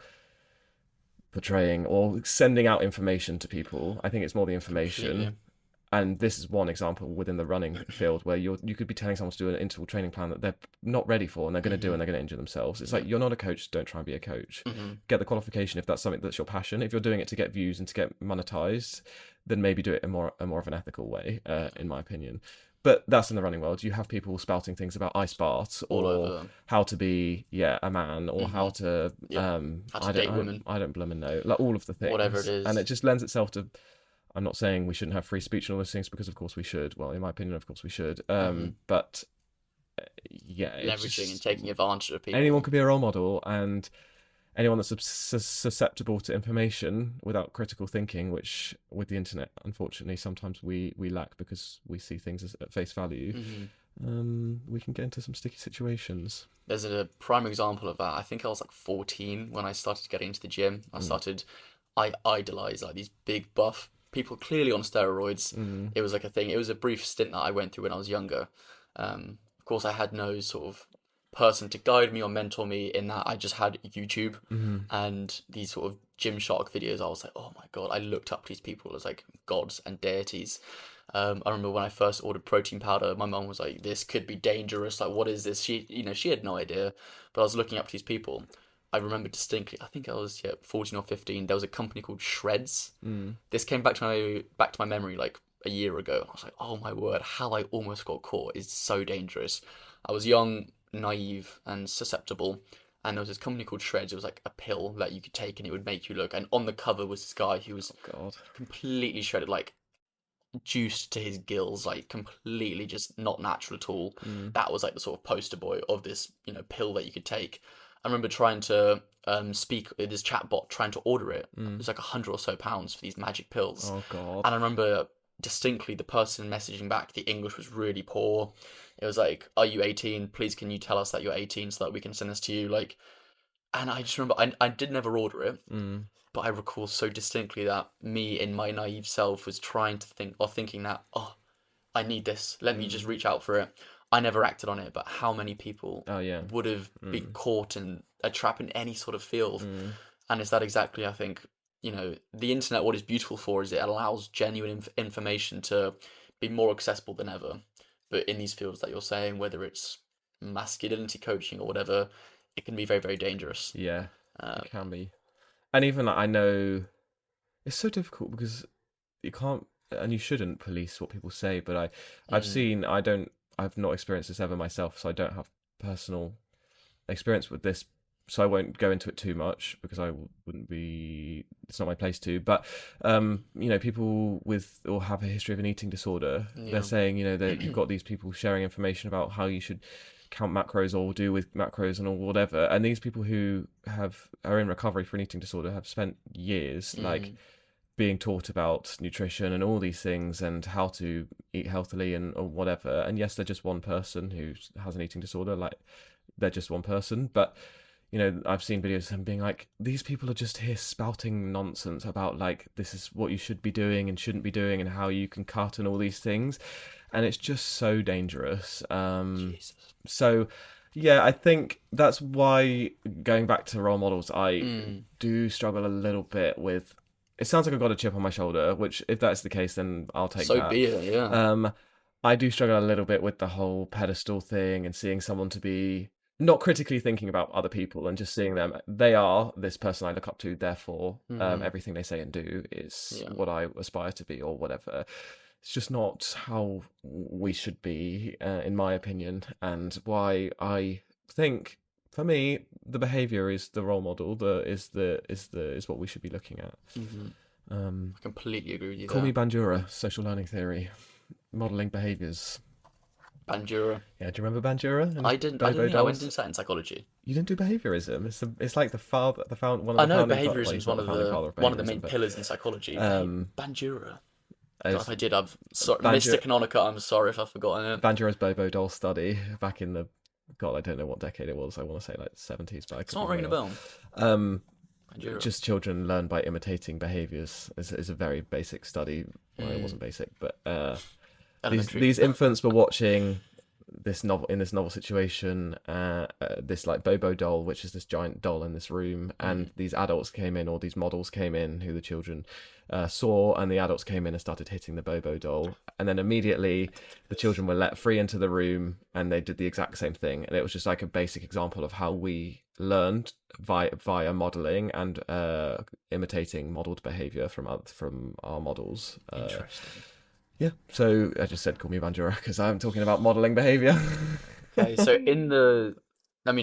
portraying or sending out information to people. I think it's more the information. Completely. And this is one example within the running field where you could be telling someone to do an interval training plan that they're not ready for, and they're going to do, and they're going to injure themselves. It's like, you're not a coach, don't try and be a coach. Get the qualification if that's something that's your passion. If you're doing it to get views and to get monetized, then maybe do it in more of an ethical way, in my opinion. But that's in the running world. You have people spouting things about ice baths, or how to be a man, or how to date women. I don't blooming know, like all of the things, Whatever it is, and it just lends itself to. I'm not saying we shouldn't have free speech and all those things, because of course we should. Well, in my opinion, of course we should. But leveraging and taking advantage of people. Anyone could be a role model, and anyone that's susceptible to information without critical thinking, which with the internet, unfortunately, sometimes we lack, because we see things as at face value. We can get into some sticky situations. There's a prime example of that. I think I was like 14 when I started getting into the gym. I idolized like these big buff people, clearly on steroids. It was like a thing. It was a brief stint that I went through when I was younger. Of course, I had no sort of person to guide me or mentor me in that. I just had YouTube and these sort of Gymshark videos. I was like, oh my god, I looked up to these people as like gods and deities. I remember when I first ordered protein powder, my mum was like, this could be dangerous, like what is this? She had no idea, but I was looking up to these people. I remember distinctly, I think I was 14 or 15, there was a company called Shreds. This came back to my memory like a year ago. I was like, oh my word, how I almost got caught is so dangerous. I was young, naive and susceptible, and there was this company called Shreds. It was like a pill that you could take and it would make you look, and on the cover was this guy who was completely shredded, like juiced to his gills, like completely just not natural at all. That was like the sort of poster boy of this pill that you could take. I remember trying to speak with this chatbot, trying to order it. It was like £100 or so for these magic pills. Oh god. And I remember distinctly the person messaging back, the English was really poor. It was like, are you 18? Please can you tell us that you're 18 so that we can send this to you? Like, and I just remember I did never order it, but I recall so distinctly that me in my naive self was trying to thinking that, oh, I need this, let me just reach out for it. I never acted on it, but how many people would have been caught in a trap in any sort of field? And it's that exactly, I think, the internet, what is beautiful for is it allows genuine information to be more accessible than ever. But in these fields that you're saying, whether it's masculinity coaching or whatever, it can be very, very dangerous. Yeah, it can be. And even I know it's so difficult because you can't and you shouldn't police what people say. But I've not experienced this ever myself, so I don't have personal experience with this, so I won't go into it too much because it's not my place to. But people with or have a history of an eating disorder, they're saying that you've got these people sharing information about how you should count macros or do with macros and all whatever, and these people who are in recovery for an eating disorder have spent years being taught about nutrition and all these things and how to eat healthily and or whatever. And yes, they're just one person who has an eating disorder, like they're just one person. But I've seen videos of them being like, these people are just here spouting nonsense about like, this is what you should be doing and shouldn't be doing and how you can cut and all these things. And it's just so dangerous. Jesus. So yeah, I think that's why, going back to role models, I do struggle a little bit with. It sounds like I've got a chip on my shoulder, which if that's the case, then I'll take that. So be it, yeah. I do struggle a little bit with the whole pedestal thing and seeing someone to be not critically thinking about other people and just seeing them. They are this person I look up to, therefore everything they say and do is what I aspire to be or whatever. It's just not how we should be, in my opinion, and why I think, for me, the behavior is the role model. Is what we should be looking at. I completely agree with you. Call me Bandura, social learning theory, modeling behaviors. Bandura. Yeah, do you remember Bandura? I didn't. I went into that in psychology. You didn't do behaviorism. It's like one of the founding. I know behaviorism is one of the main pillars in psychology. Bandura. If I did, I've Mr. Canonica. I'm sorry if I've forgotten it. Bandura's Bobo doll study back in the God, I don't know what decade it was. I want to say like 70s, but it's not ringing a bell. Just children learn by imitating behaviors is a very basic study. Well, it wasn't basic, but these infants were watching this novel situation, this like Bobo doll, which is this giant doll in this room, and these adults came in, or these models came in, who the children saw, and the adults came in and started hitting the Bobo doll, and then immediately the children were let free into the room, and they did the exact same thing, and it was just like a basic example of how we learned via modeling and imitating modeled behavior from our models. Interesting. Yeah, so I just said call me Bandura because I'm talking about modelling behaviour. Okay, so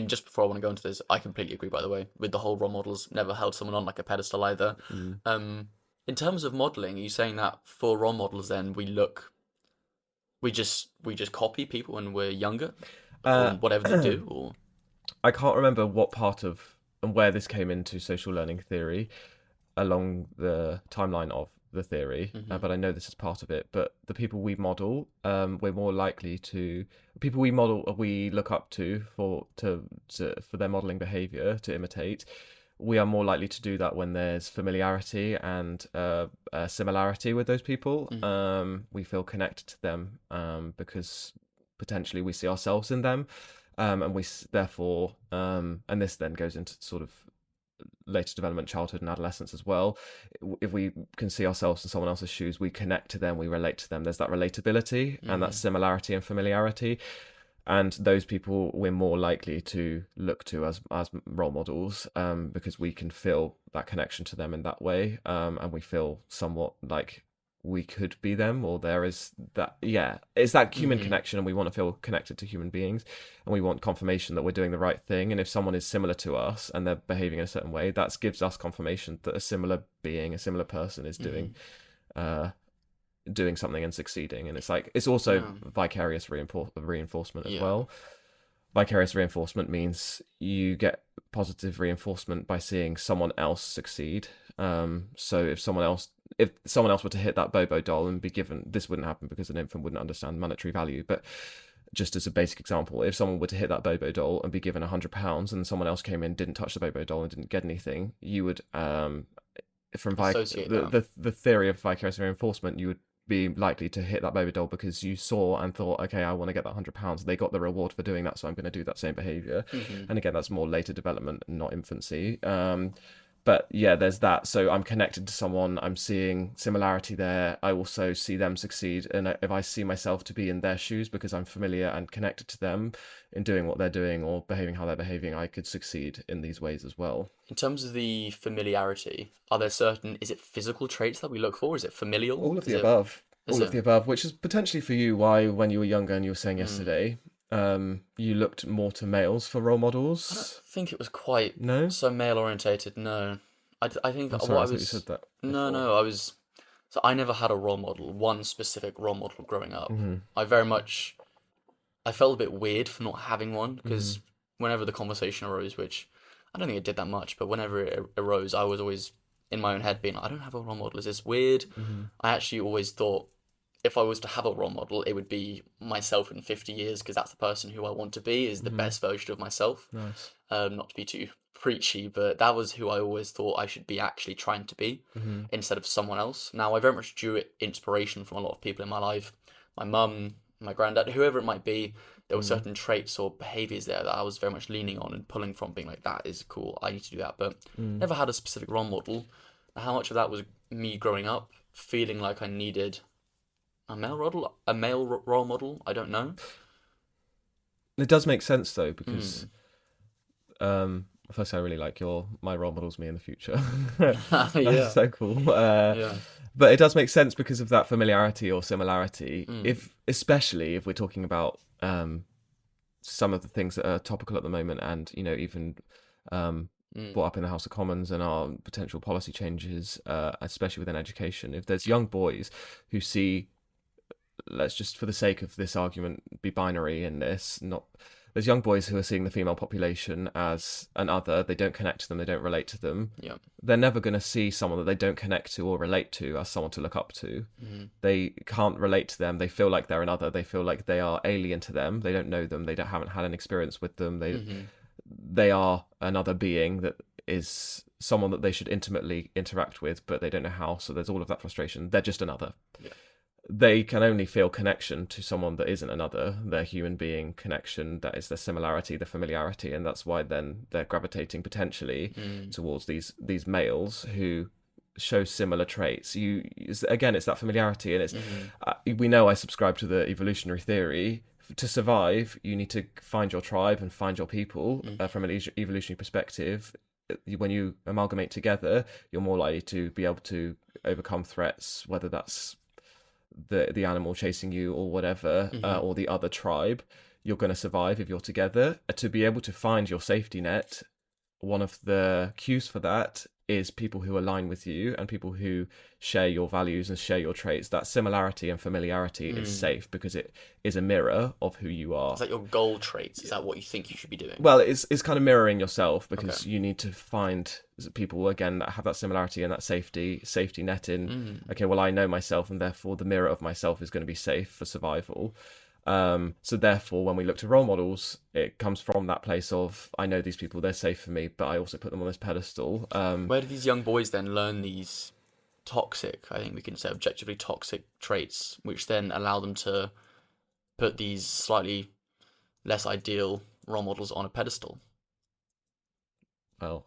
just before I want to go into this, I completely agree, by the way, with the whole role models, never held someone on like a pedestal either. In terms of modelling, are you saying that for role models then we just copy people when we're younger? Or whatever they do? Or I can't remember what part of and where this came into social learning theory along the timeline of the theory, but I know this is part of it. But the people we model, we're more likely to people we look up to for their modeling behavior to imitate. We are more likely to do that when there's familiarity and similarity with those people. We feel connected to them because potentially we see ourselves in them, and we therefore, and this then goes into sort of later development, childhood and adolescence as well. If we can see ourselves in someone else's shoes, we connect to them, we relate to them. There's that relatability and that similarity and familiarity, and those people we're more likely to look to as role models, because we can feel that connection to them in that way, and we feel somewhat like we could be them, or there is that it's that human connection, and we want to feel connected to human beings, and we want confirmation that we're doing the right thing. And if someone is similar to us and they're behaving in a certain way, that gives us confirmation that a similar being, a similar person is doing something and succeeding. And it's like it's also vicarious reinforcement as well. Vicarious reinforcement means you get positive reinforcement by seeing someone else succeed. So if someone else were to hit that Bobo doll and be given, this wouldn't happen because an infant wouldn't understand monetary value, but just as a basic example, if someone were to hit that Bobo doll and be given £100 and someone else came in, didn't touch the Bobo doll and didn't get anything, you would, from the theory of vicarious reinforcement, you would be likely to hit that Bobo doll because you saw and thought, okay, I want to get that £100. They got the reward for doing that, so I'm going to do that same behaviour. And again, that's more later development, not infancy. But yeah, there's that. So I'm connected to someone, I'm seeing similarity there. I also see them succeed. And if I see myself to be in their shoes because I'm familiar and connected to them in doing what they're doing or behaving how they're behaving, I could succeed in these ways as well. In terms of the familiarity, are there is it physical traits that we look for? Is it familial? All of the above. All of the above, which is potentially for you why, when you were younger and you were saying yesterday, you looked more to males for role models. I don't think it was quite so male orientated. No, I think I'm sorry, I thought you said that before. No, I was. So I never had a role model, one specific role model growing up. I felt a bit weird for not having one because whenever the conversation arose, which I don't think it did that much, but whenever it arose, I was always in my own head being like, I don't have a role model. Is this weird? I actually always thought, if I was to have a role model, it would be myself in 50 years because that's the person who I want to be, is the best version of myself. Nice. Not to be too preachy, but that was who I always thought I should be actually trying to be instead of someone else. Now, I very much drew inspiration from a lot of people in my life. My mum, my granddad, whoever it might be, there were certain traits or behaviours there that I was very much leaning on and pulling from, being like, that is cool, I need to do that. But never had a specific role model. How much of that was me growing up, feeling like I needed a male role model? I don't know. It does make sense though, because Firstly, I really like my role models me in the future. Yeah. That's so cool. Yeah. But it does make sense because of that familiarity or similarity. Mm. Especially if we're talking about some of the things that are topical at the moment, and even brought up in the House of Commons and our potential policy changes, especially within education. If there's young boys who see, let's just for the sake of this argument be binary in this, not there's young boys who are seeing the female population as an other. They don't connect to them, they don't relate to them. Yeah. They're never going to see someone that they don't connect to or relate to as someone to look up to. They can't relate to them. They feel like they're another. They feel like they are alien to them. They don't know them. Haven't had an experience with them. They are another being that is someone that they should intimately interact with, but they don't know how. So there's all of that frustration. They're just another. Yeah. They can only feel connection to someone that isn't another, their human being connection. That is their similarity, their familiarity, and that's why then they're gravitating potentially towards these males who show similar traits. It's that familiarity, and it's we know I subscribe to the evolutionary theory. To survive, you need to find your tribe and find your people. From an evolutionary perspective, when you amalgamate together, you're more likely to be able to overcome threats, whether that's the animal chasing you or whatever, or the other tribe. You're going to survive if you're together. To be able to find your safety net, one of the cues for that is people who align with you and people who share your values and share your traits. That similarity and familiarity is safe because it is a mirror of who you are. Is that your goal traits? Is that what you think you should be doing? Well, it's kind of mirroring yourself, because you need to find people, again, that have that similarity and that safety net in, okay, well, I know myself, and therefore the mirror of myself is going to be safe for survival. So therefore, when we look to role models, it comes from that place of, I know these people, they're safe for me, but I also put them on this pedestal. Where do these young boys then learn these toxic, I think we can say objectively toxic traits, which then allow them to put these slightly less ideal role models on a pedestal? Well,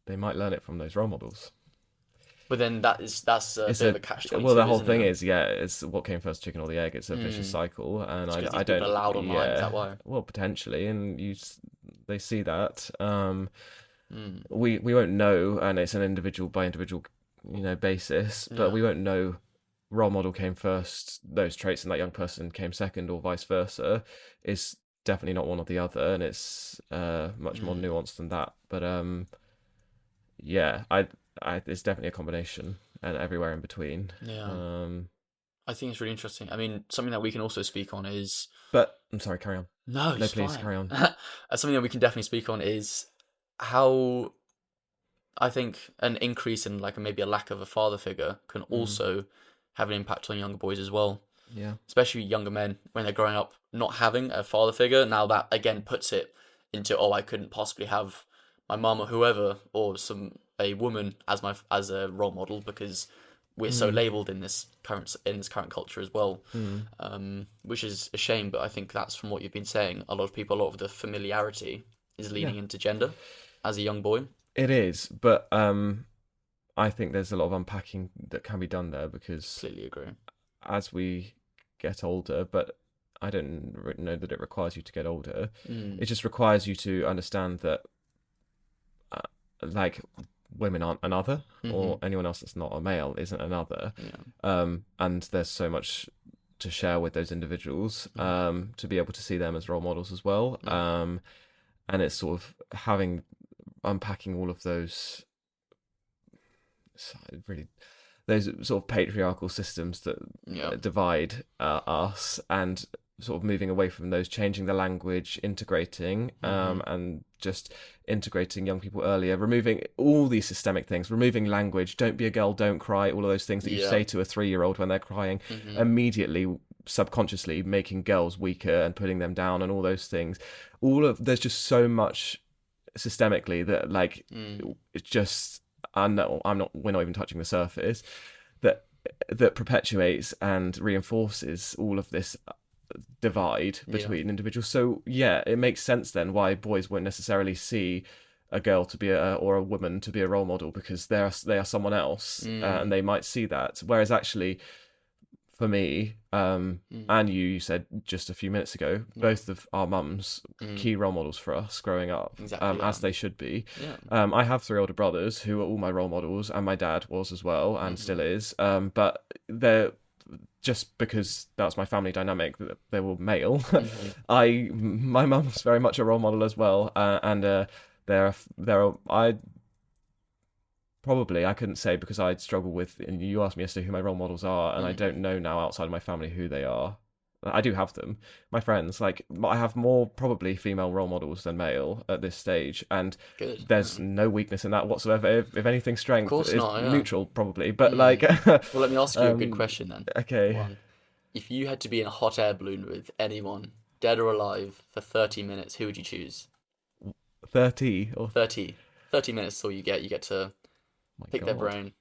they might learn it from those role models. But then that's a bit of a catch-22. Well, the whole thing is, it's what came first, chicken or the egg. It's a vicious cycle, and I don't. Allowed online, is that why? Well, potentially, and they see that. We won't know, and it's an individual by individual, basis. But we won't know. Role model came first, those traits, and that young person came second, or vice versa. It's definitely not one or the other, and it's much more nuanced than that. But it's definitely a combination, and everywhere in between. Yeah. I think it's really interesting. I mean, something that we can also speak on is... But, I'm sorry, carry on. No, please, fine. carry on. Something that we can definitely speak on is how I think an increase in maybe a lack of a father figure can also have an impact on younger boys as well. Yeah. Especially younger men, when they're growing up not having a father figure. Now that, again, puts it into, I couldn't possibly have my mum or whoever, or a woman as a role model, because we're so labelled in this current culture as well, which is a shame. But I think that's from what you've been saying. A lot of the familiarity is leaning into gender as a young boy. It is, but I think there's a lot of unpacking that can be done there, because Completely agree. As we get older, but I don't know that it requires you to get older. It just requires you to understand that, women aren't another, or anyone else that's not a male isn't another. And there's so much to share with those individuals, to be able to see them as role models as well. And it's sort of unpacking all of those those sort of patriarchal systems that divide us, and sort of moving away from those, changing the language, integrating, and just integrating young people earlier, removing all these systemic things, removing language, don't be a girl, don't cry, all of those things that you say to a 3-year-old when they're crying, immediately, subconsciously making girls weaker and putting them down, and all those things. There's just so much systemically that it's just, we're not even touching the surface, that perpetuates and reinforces all of this divide between individuals. So it makes sense then why boys won't necessarily see a girl to be or a woman to be a role model, because they are someone else, and they might see that. Whereas actually, for me, and you said just a few minutes ago, both of our mums, key role models for us growing up, Exactly, as they should be. Yeah. I have 3 older brothers who are all my role models, and my dad was as well, and still is. But they're just because that's my family dynamic that they were male. My mum's very much a role model as well, and I couldn't say because I'd struggle with, and you asked me yesterday who my role models are, and I don't know now outside of my family who they are. I do have them, my friends. Like, I have more probably female role models than male at this stage, and there's no weakness in that whatsoever. If anything, strength is neutral probably. But like, well, let me ask you a good question then. Okay. One. If you had to be in a hot air balloon with anyone, dead or alive, for 30 minutes, who would you choose? 30 or 30 minutes is all you get. You get to pick their brain.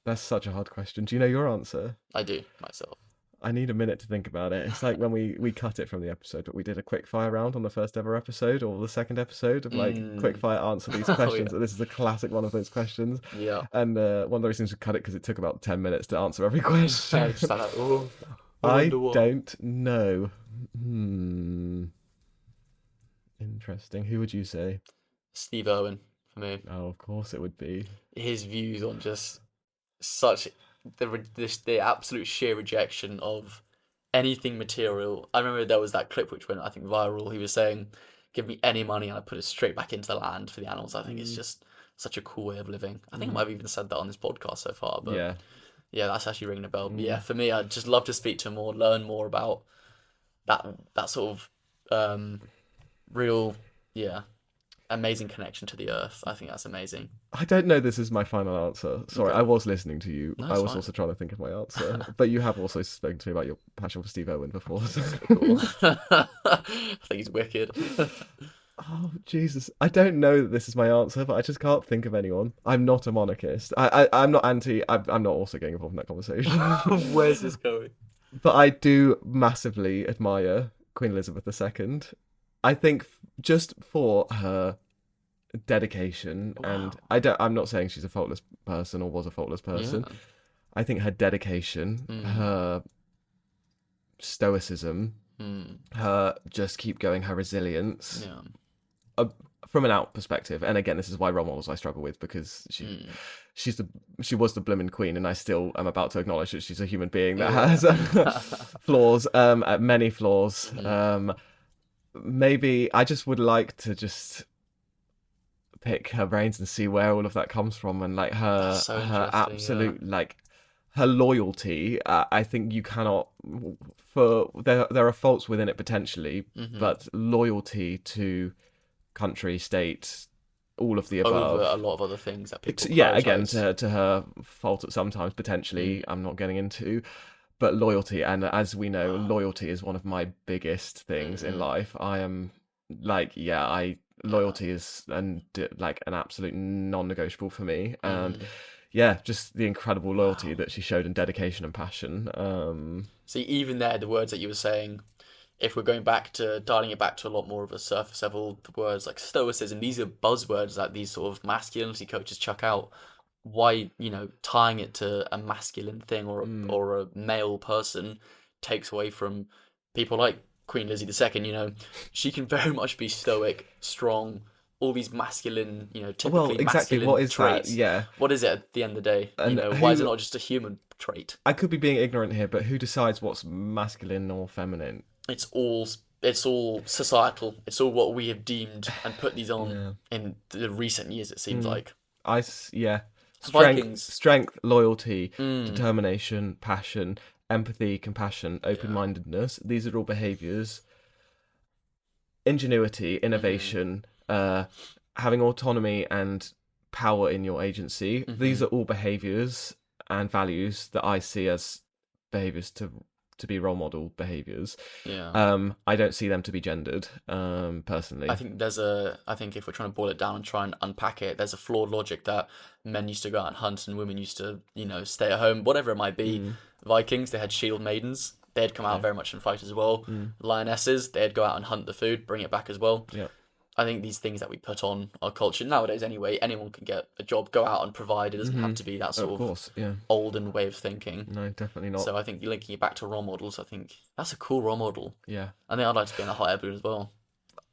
That's such a hard question. Do you know your answer? I do, myself. I need a minute to think about it. It's like when we cut it from the episode, but we did a quick fire round on the first ever episode or the second episode of like quick fire answer these questions. This is a classic one of those questions. Yeah. And one of the reasons we cut it because it took about 10 minutes to answer every question. I don't know. Interesting. Who would you say? Steve Irwin for me. Oh, of course it would be. His views on just such the absolute sheer rejection of anything material. I remember there was that clip which went, I think, viral. He was saying, "Give me any money and I put it straight back into the land for the animals." I think it's just such a cool way of living. I think I might have even said that on this podcast so far, but yeah, that's actually ringing a bell. But yeah, for me, I'd just love to speak to him more, learn more about that sort of real, amazing connection to the earth. I think that's amazing. I don't know this is my final answer. Sorry, okay. I was listening to you. No, I was fine. Also trying to think of my answer. But you have also spoken to me about your passion for Steve Irwin before. So. Cool. I think he's wicked. Oh, Jesus. I don't know that this is my answer, but I just can't think of anyone. I'm not a monarchist. I'm not anti... I'm not also getting involved in that conversation. Where's this going? But I do massively admire Queen Elizabeth II. I think just for her dedication, and I'm not saying she's a faultless person or was a faultless person. Yeah. I think her dedication, her stoicism, her just keep going, her resilience, from an out perspective. And again, this is why role models I struggle with, because she was the blooming queen, and I still am about to acknowledge that she's a human being that has flaws, many flaws. Maybe I just would like to just pick her brains and see where all of that comes from, and like her absolute like her loyalty. I think you cannot. There are faults within it potentially, but loyalty to country, state, all of the above. Over a lot of other things that people. Again, to her fault at sometimes potentially. I'm not getting into. But loyalty, and as we know, loyalty is one of my biggest things in life. I am like, loyalty is like an absolute non-negotiable for me. And just the incredible loyalty that she showed, and dedication and passion. See, even there, the words that you were saying, if we're going back to dialing it back to a lot more of a surface level, the words like stoicism, these are buzzwords that these sort of masculinity coaches chuck out. Why, tying it to a masculine thing or a male person takes away from people like Queen Lizzie II. She can very much be stoic, strong, all these masculine, typically masculine what is traits. That? Yeah. What is it at the end of the day? Why is it not just a human trait? I could be being ignorant here, but who decides what's masculine or feminine? It's all societal. It's all what we have deemed and put these on in the recent years, it seems like. Strength, loyalty, determination, passion, empathy, compassion, open-mindedness. These are all behaviours. Ingenuity, innovation, having autonomy and power in your agency. These are all behaviours and values that I see as behaviours to be role model behaviours. I don't see them to be gendered, personally. I think if we're trying to boil it down and try and unpack it, there's a flawed logic that men used to go out and hunt and women used to, stay at home, whatever it might be. Vikings, they had shield maidens. They'd come out very much and fight as well. Lionesses, they'd go out and hunt the food, bring it back as well. I think these things that we put on our culture nowadays anyway, anyone can get a job, go out and provide. It doesn't have to be that sort course, yeah. olden way of thinking. No, definitely not. So I think linking it back to role models, I think that's a cool role model. Yeah. I think I'd like to be in a hot air balloon as well.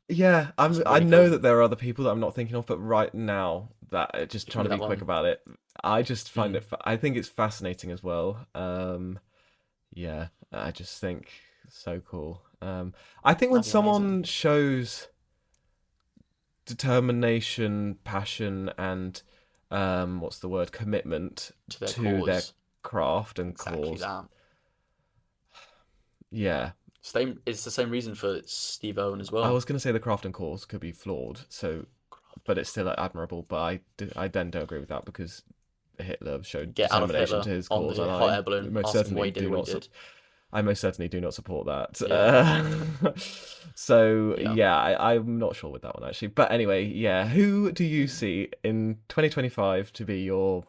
Yeah, I really know cool. that there are other people that I'm not thinking of, but right now, that just trying to me be that quick one. about it, I just find it. I think it's fascinating as well. Yeah, I just think so cool. I think when That'd be amazing. someone shows determination, passion, and what's the word, commitment To their to their cause. craft and Exactly cause, that. yeah. It's the same reason for Steve Owen as I well. was going to say the craft and cause could be flawed, so but it's still admirable. But I then don't agree with that because Hitler showed Get out of determination Hitler to his on cause, the and hot I air balloon. most Ask him why certainly he did do what not. he did. I most certainly do not support that. Yeah. So Yeah. yeah, I'm not sure with that one actually. But anyway, yeah, who do you see in 2025 to be your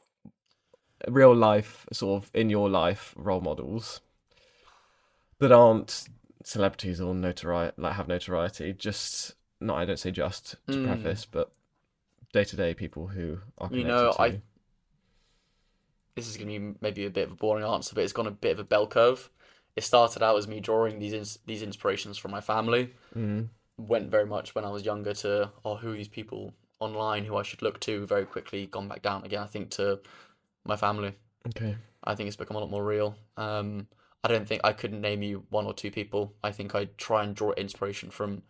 real life, sort of in your life role models that aren't celebrities or notoriety, like have notoriety? Just not, I don't say just to preface, but day to day people who are You connected know, to you. this is going to be maybe a bit of a boring answer, but it's gone a bit of a bell curve. It started out as me drawing these inspirations from my family. Went very much when I was younger to, who are these people online who I should look to? Very quickly gone back down again, I think, to my family. Okay. I think it's become a lot more real. I don't think I could name you one or two people. I think I try and draw inspiration from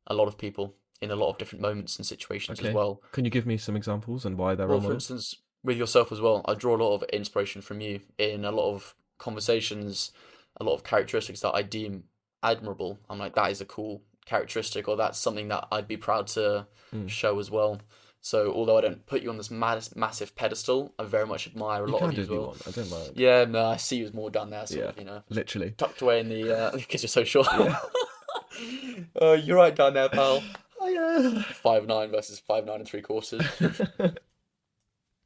a lot of people in a lot of different moments and situations as Okay. well. Can you give me some examples and why they're Well, role for models? instance, with yourself as well, I draw a lot of inspiration from you in a lot of conversations, a lot of characteristics that I deem admirable. I'm like, that is a cool characteristic, or that's something that I'd be proud to show as well. So, although I don't put you on this massive pedestal, I very much admire a You lot can of do you as if you well. want. I don't mind. Yeah, no, I see you as more down there, Yeah, literally. tucked away in the because you're so short. Yeah. You're right down there, pal. Oh yeah. 5'9" versus 5'9 3/4.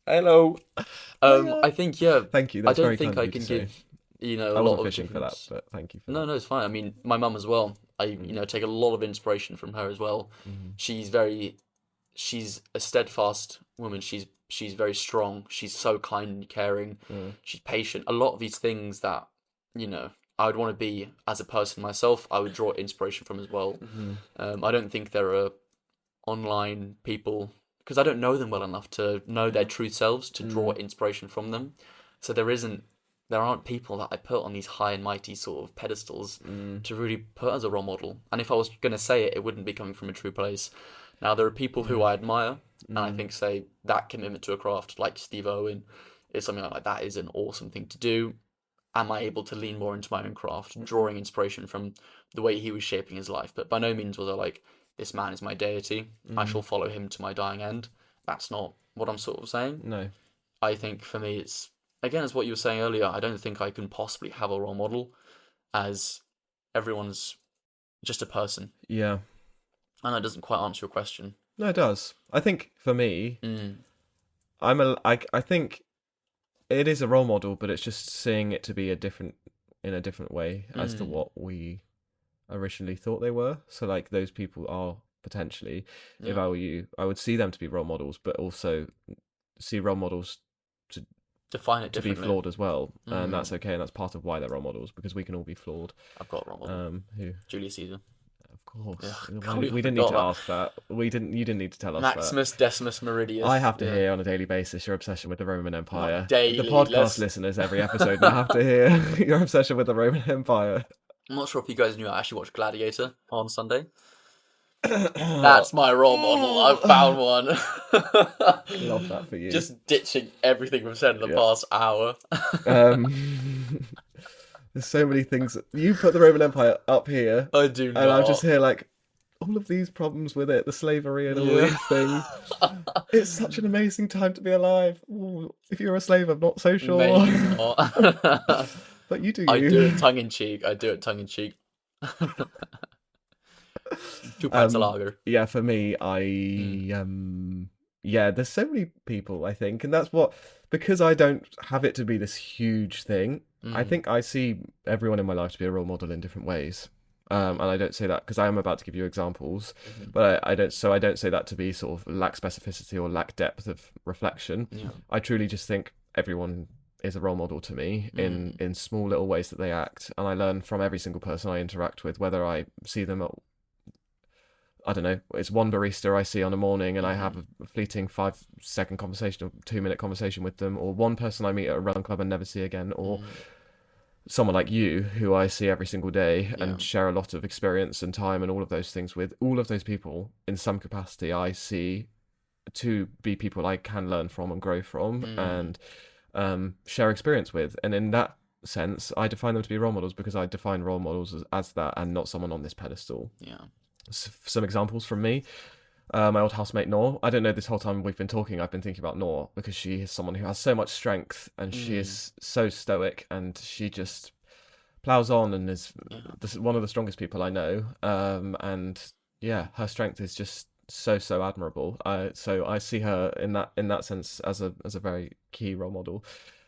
Hello. Oh, yeah. I think yeah. Thank you. I That's don't very think kind of I you to can say. give a I lot wasn't of fishing for that, different. but thank you for No, that. no, it's fine. I mean, my mum as well. I take a lot of inspiration from her as well. She's she's a steadfast woman. She's very strong. She's so kind and caring. She's patient. A lot of these things that I would want to be as a person myself, I would draw inspiration from as well. I don't think there are online people because I don't know them well enough to know their true selves to draw inspiration from them. So there aren't people that I put on these high and mighty sort of pedestals to really put as a role model. And if I was going to say it, it wouldn't be coming from a true place. Now, there are people who I admire, and I think say that commitment to a craft, like Steve Owen, is something like that is an awesome thing to do. Am I able to lean more into my own craft, drawing inspiration from the way he was shaping his life? But by no means was I like, this man is my deity. I shall follow him to my dying end. That's not what I'm sort of saying. No. I think for me, it's again, as what you were saying earlier. I don't think I can possibly have a role model, as everyone's just a person, Yeah. and that doesn't quite answer your question. No, it does. I think for me, I think it is a role model, but it's just seeing it to be in a different way as to what we originally thought they were. So like those people are potentially, if I were you, I would see them to be role models, but also see role models Define it to be differently. flawed as well, and that's okay, and that's part of why they're role models, because we can all be flawed. I've got a role model. Who? Julius Caesar. Of course. Yeah, We didn't need to ask that. You didn't need to tell us Maximus Decimus Meridius. that. I have to hear on a daily basis your obsession with the Roman Empire. Daily, The podcast listeners every episode now have to hear your obsession with the Roman Empire. I'm not sure if you guys knew I actually watched Gladiator on Sunday. That's my role model. I found one. Love that for you. Just ditching everything we've said in the past hour. There's so many things. You put the Roman Empire up here. I do not. And I'm just here like, all of these problems with it, the slavery and all these things. It's such an amazing time to be alive. Ooh, if you're a slave, I'm not so sure. Maybe not. But you do you. I do it tongue in cheek. 2 pints of lager. Yeah, for me, there's so many people, I think, and that's because I don't have it to be this huge thing. I think I see everyone in my life to be a role model in different ways. And I don't say that because I am about to give you examples, but I don't. So I don't say that to be sort of lack specificity or lack depth of reflection. Yeah. I truly just think everyone is a role model to me in small little ways that they act, and I learn from every single person I interact with, whether I see them at, I don't know, it's one barista I see on a morning and I have a fleeting 5-second conversation or 2-minute conversation with them, or one person I meet at a run club and never see again, or someone like you who I see every single day and share a lot of experience and time and all of those things with. All of those people in some capacity I see to be people I can learn from and grow from and share experience with. And in that sense, I define them to be role models because I define role models as that and not someone on this pedestal. Yeah. Some examples from me. My old housemate Nor. I don't know, this whole time we've been talking, I've been thinking about Nor because she is someone who has so much strength and she is so stoic and she just plows on and is one of the strongest people I know. And yeah, her strength is just so admirable. So I see her in that sense as a very key role model.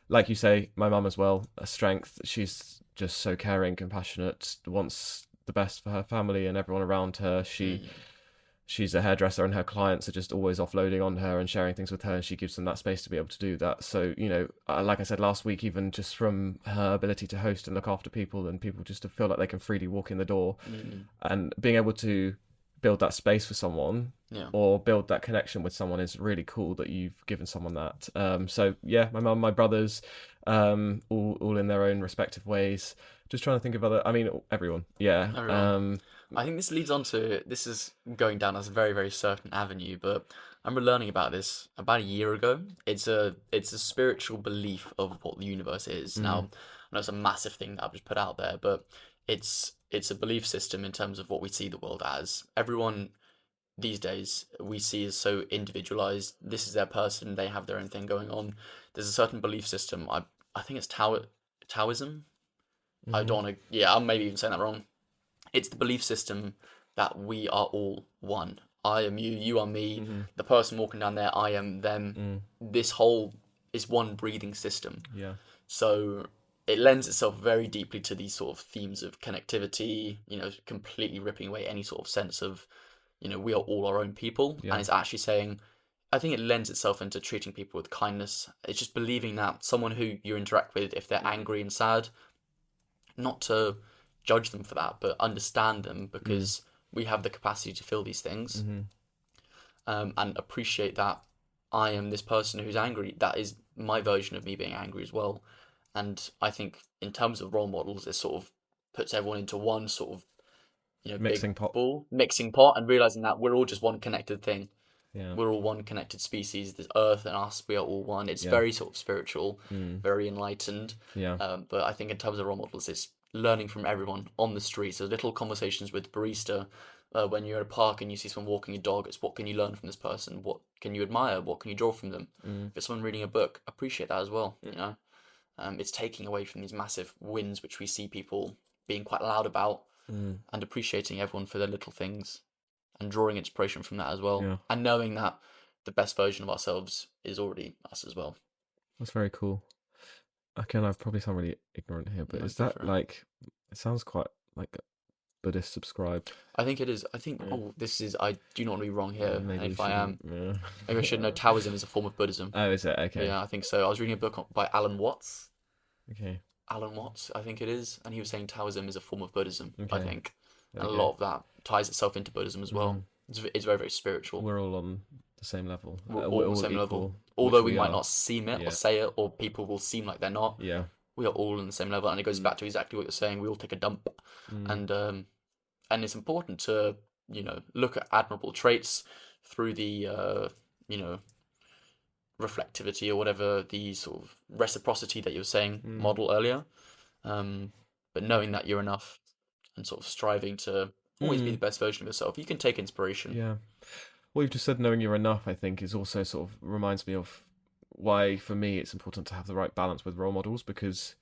Like you say, my mum as well, a strength. She's just so caring, compassionate, wants the best for her family and everyone around her. She's a hairdresser and her clients are just always offloading on her and sharing things with her, and she gives them that space to be able to do that. So, you know, like I said last week, even just from her ability to host and look after people and people just to feel like they can freely walk in the door and being able to build that space for someone or build that connection with someone is really cool that you've given someone that. So yeah, my mum, my brothers, all in their own respective ways. Just trying to think of other, I mean, everyone. Yeah. Everyone. I think this leads on to, this is going down as a very, very certain avenue, but I remember learning about this about a year ago. It's a spiritual belief of what the universe is. Now, I know it's a massive thing that I've just put out there, but it's a belief system in terms of what we see the world as. Everyone these days we see is so individualized. This is their person, they have their own thing going on. There's a certain belief system. I think it's Taoism. I don't want to, I'm maybe even saying that wrong. It's the belief system that we are all one. I am you, you are me, the person walking down there, I am them. This whole is one breathing system. Yeah. So it lends itself very deeply to these sort of themes of connectivity, you know, completely ripping away any sort of sense of, you know, we are all our own people. And it's actually saying, I think it lends itself into treating people with kindness. It's just believing that someone who you interact with, if they're angry and sad, not to judge them for that, but understand them because we have the capacity to feel these things and appreciate that I am this person who's angry. That is my version of me being angry as well. And I think in terms of role models, it sort of puts everyone into one sort of, you know, mixing pot and realizing that we're all just one connected thing. Yeah. We're all one connected species. There's Earth and us. We are all one. It's very sort of spiritual, very enlightened. Yeah. But I think in terms of role models, it's learning from everyone on the streets. So little conversations with barista when you're at a park and you see someone walking a dog. It's what can you learn from this person? What can you admire? What can you draw from them? If it's someone reading a book, appreciate that as well. You know, it's taking away from these massive wins which we see people being quite loud about, and appreciating everyone for their little things. And drawing inspiration from that as well, and knowing that the best version of ourselves is already us as well. That's very cool. Again, I probably sound really ignorant here, but is that like? It sounds quite like Buddhist subscribed. I think it is. I think this is. I do not want to be wrong here. Maybe if I am, maybe I should know. Taoism is a form of Buddhism. Oh, is it? Okay. Yeah, I think so. I was reading a book by Alan Watts. Okay. Alan Watts, I think it is, and he was saying Taoism is a form of Buddhism. Okay. I think. And a lot of that ties itself into Buddhism as well. It's very, very spiritual. We're all on the same level. We're all on the same level. Although we might not seem it or say it, or people will seem like they're not. Yeah. We are all on the same level. And it goes back to exactly what you're saying. We all take a dump. And it's important to, you know, look at admirable traits through the, you know, reflectivity or whatever, the sort of reciprocity that you were saying model earlier. But knowing that you're enough, and sort of striving to always be the best version of yourself. You can take inspiration. Yeah. What you've just said, knowing you're enough, I think, is also sort of reminds me of why, for me, it's important to have the right balance with role models, because